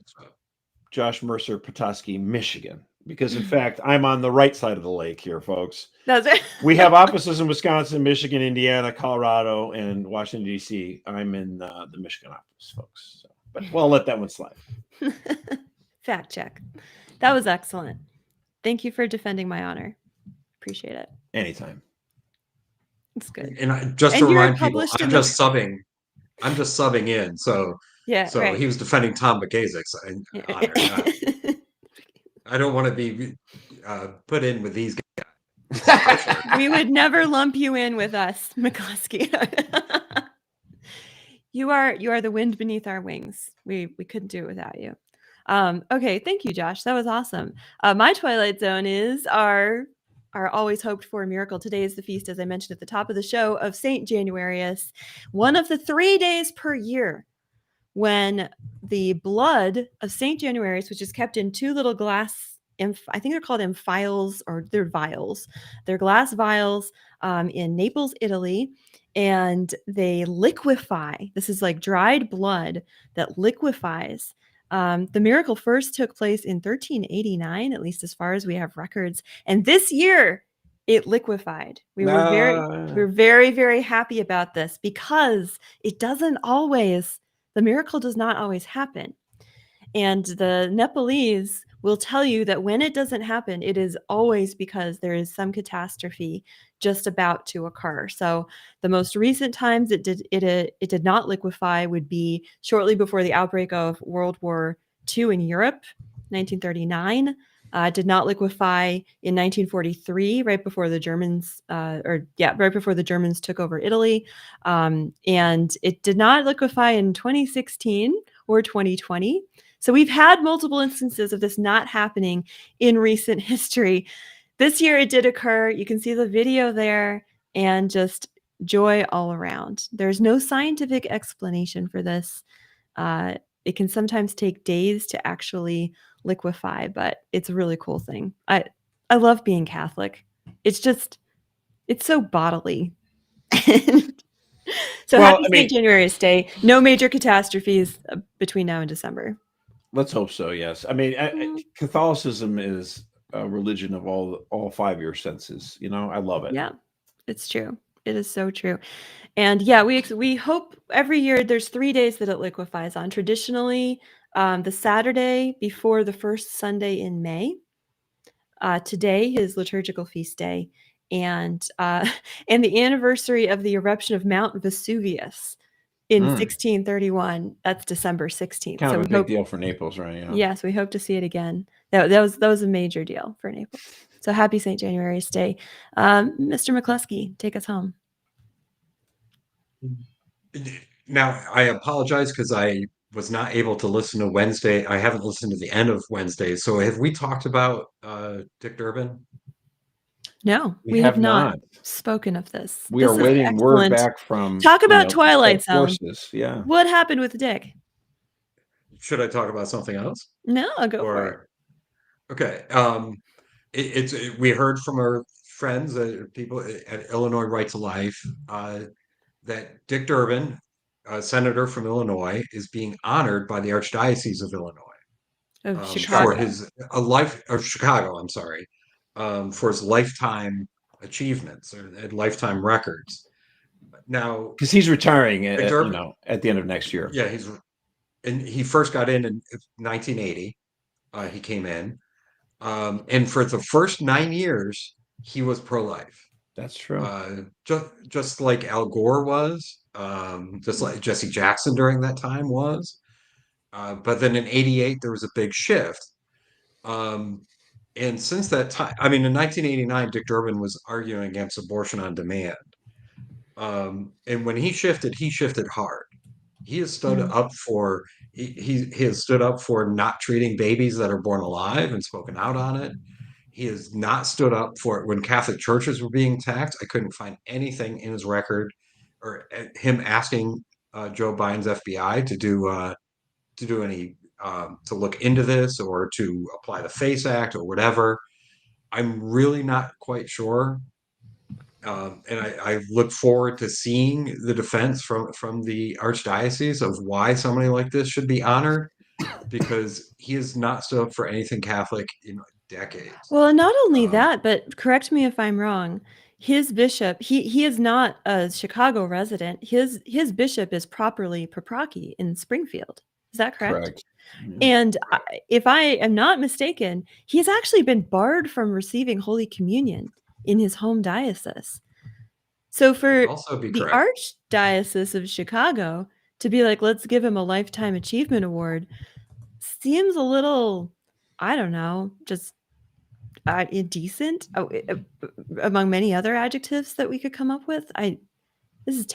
Josh Mercer, Petoskey, Michigan, because in fact, I'm on the right side of the lake here, folks. That's it. We have offices in Wisconsin, Michigan, Indiana, Colorado, and Washington, D.C. I'm in the Michigan office, folks. So, but we'll let that one slide. Fact check. That was excellent. Thank you for defending my honor. Appreciate it. Anytime. It's good. And just to And you're remind people, published I'm in just subbing in. So right. he was defending Tom McGazik's honor. I don't want to be put in with these guys. We would never lump you in with us, McCluskey. You are the wind beneath our wings. We couldn't do it without you. Okay, thank you, Josh. That was awesome. My Twilight Zone is our always hoped for miracle. Today is the feast, as I mentioned at the top of the show, of Saint Januarius, one of the 3 days per year when the blood of Saint Januarius, which is kept in 2 little glass, I think they're called amphials, or they're vials. They're glass vials in Naples, Italy, and they liquefy. This is like dried blood that liquefies. The miracle first took place in 1389, at least as far as we have records. And this year, it liquefied. We were very, very happy about this because it doesn't always. The miracle does not always happen. And the Nepalese will tell you that when it doesn't happen, it is always because there is some catastrophe just about to occur. So the most recent times it did not liquefy would be shortly before the outbreak of World War II in Europe, 1939. Did not liquefy in 1943, right before the Germans, right before the Germans took over Italy. And it did not liquefy in 2016 or 2020. So we've had multiple instances of this not happening in recent history. This year it did occur. You can see the video there, and just joy all around. There's no scientific explanation for this. It can sometimes take days to actually liquefy, but it's a really cool thing. I love being Catholic. It's so bodily. So happy St. Januarius Day. No major catastrophes between now and December. Let's hope so. Yes. I mean, Catholicism is a religion of all 5 year senses. I love it. Yeah, it's true. It is so true. And yeah, we hope every year there's 3 days that it liquefies on. Traditionally, the Saturday before the first Sunday in May. Today, his liturgical feast day, and the anniversary of the eruption of Mount Vesuvius in 1631. That's December 16th. Kind of a big deal for Naples, right? Yes, we hope to see it again. That was a major deal for Naples. So happy St. Januarius Day. Mr. McCluskey, take us home. Now, I apologize because I was not able to listen to Wednesday. I haven't listened to the end of Wednesday. So have we talked about Dick Durbin? No, we have not spoken of this. We are waiting word back from. Talk about Twilight Zone. Yeah. What happened with Dick? Should I talk about something else? No, I'll go for it. Okay. We heard from our friends, people at Illinois Right to Life, that Dick Durbin, a senator from Illinois, is being honored by the Archdiocese of Illinois Chicago. for Chicago. I'm sorry, for his lifetime achievements and lifetime records. Now, because he's retiring, at the end of next year. Yeah, he first got in 1980. He came in, and for the first 9 years, he was pro-life. That's true. Just like Al Gore was, just like Jesse Jackson during that time was. But then in 88, there was a big shift. And since that time, I mean, in 1989, Dick Durbin was arguing against abortion on demand. And when he shifted hard. He has stood up for he has stood up for not treating babies that are born alive and spoken out on it. He has not stood up for it when Catholic churches were being attacked. I couldn't find anything in his record or him asking Joe Biden's FBI to do any to look into this or to apply the FACE Act or whatever. I'm really not quite sure. And I look forward to seeing the defense from the Archdiocese of why somebody like this should be honored, because he has not stood up for anything Catholic in decades. Well, not only that, but correct me if I'm wrong. His bishop, he is not a Chicago resident. His bishop is properly Paprocki in Springfield. Is that correct? Correct. Yeah. And if I am not mistaken, he's actually been barred from receiving Holy Communion in his home diocese. So for the Archdiocese of Chicago to be like, let's give him a Lifetime Achievement Award seems a little, I don't know, just indecent among many other adjectives that we could come up with. It's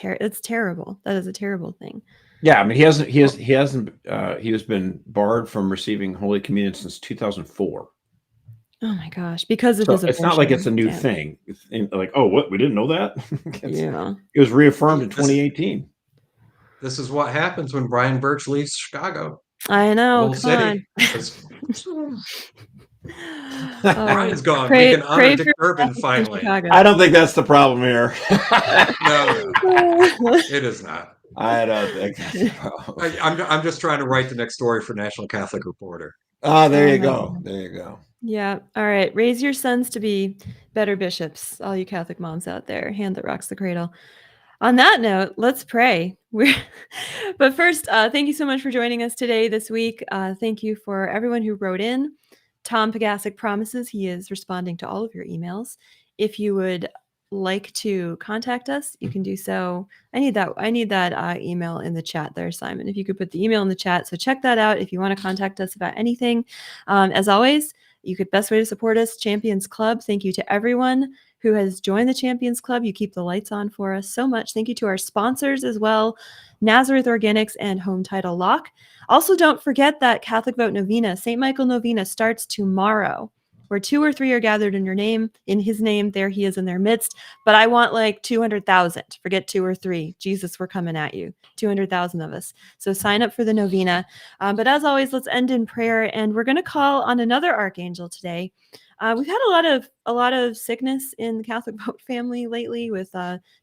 terrible. That is a terrible thing. Yeah, I mean, he has been barred from receiving Holy Communion since 2004. Oh my gosh, because of So his it's not like it's a abortion. new Yeah. thing. It's like, oh, what? We didn't know that? Yeah. It was reaffirmed in This- 2018. This is what happens when Brian Birch leaves Chicago. I know. Old Come city. on. It's- Oh, Brian's gone. We can honor Dick Urban Catholics in finally. Chicago. I don't think that's the problem here. No, it is not. I don't think that's the problem. I'm just trying to write the next story for National Catholic Reporter. Ah, there you Oh my go. God. There you go. Yeah. All right. Raise your sons to be better bishops, all you Catholic moms out there. Hand that rocks the cradle. On that note, let's pray. But first, thank you so much for joining us today, this week. Thank you for everyone who wrote in. Tom Pagasic promises he is responding to all of your emails. If you would like to contact us, you can do so. I need that email in the chat there, Simon. If you could put the email in the chat. So check that out if you want to contact us about anything. As always, best way to support us, Champions Club. Thank you to everyone who has joined the Champions Club. You keep the lights on for us so much. Thank you to our sponsors as well, Nazareth Organics and Home Title Lock. Also, don't forget that Catholic Vote Novena, St. Michael Novena, starts tomorrow, where 2 or 3 are gathered in his name, there he is in their midst. But I want like 200,000. Forget 2 or 3. Jesus, we're coming at you. 200,000 of us. So sign up for the novena. But as always, let's end in prayer. And we're going to call on another archangel today. We've had a lot of sickness in the Catholic Vote family lately with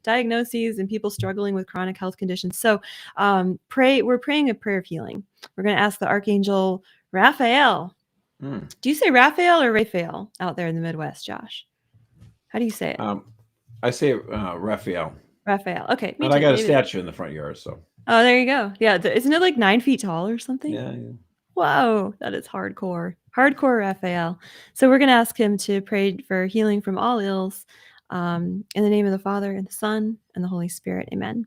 diagnoses and people struggling with chronic health conditions. So we're praying a prayer of healing. We're going to ask the Archangel Raphael. Do you say Raphael or Raphael out there in the Midwest, Josh? How do you say it? I say Raphael. Raphael. Okay. But I got a statue in the front yard, so. Oh, there you go. Yeah. Isn't it like 9 feet tall or something? Yeah. Whoa, that is hardcore. Hardcore Raphael. So we're going to ask him to pray for healing from all ills. In the name of the Father, and the Son, and the Holy Spirit. Amen.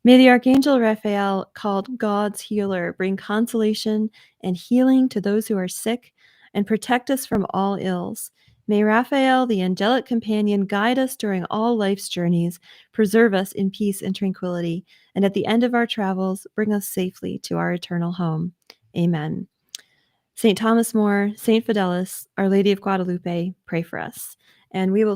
May the Archangel Raphael, called God's healer, bring consolation and healing to those who are sick and protect us from all ills. May Raphael, the angelic companion, guide us during all life's journeys, preserve us in peace and tranquility, and at the end of our travels, bring us safely to our eternal home. Amen. St. Thomas More, St. Fidelis, Our Lady of Guadalupe, pray for us. And we will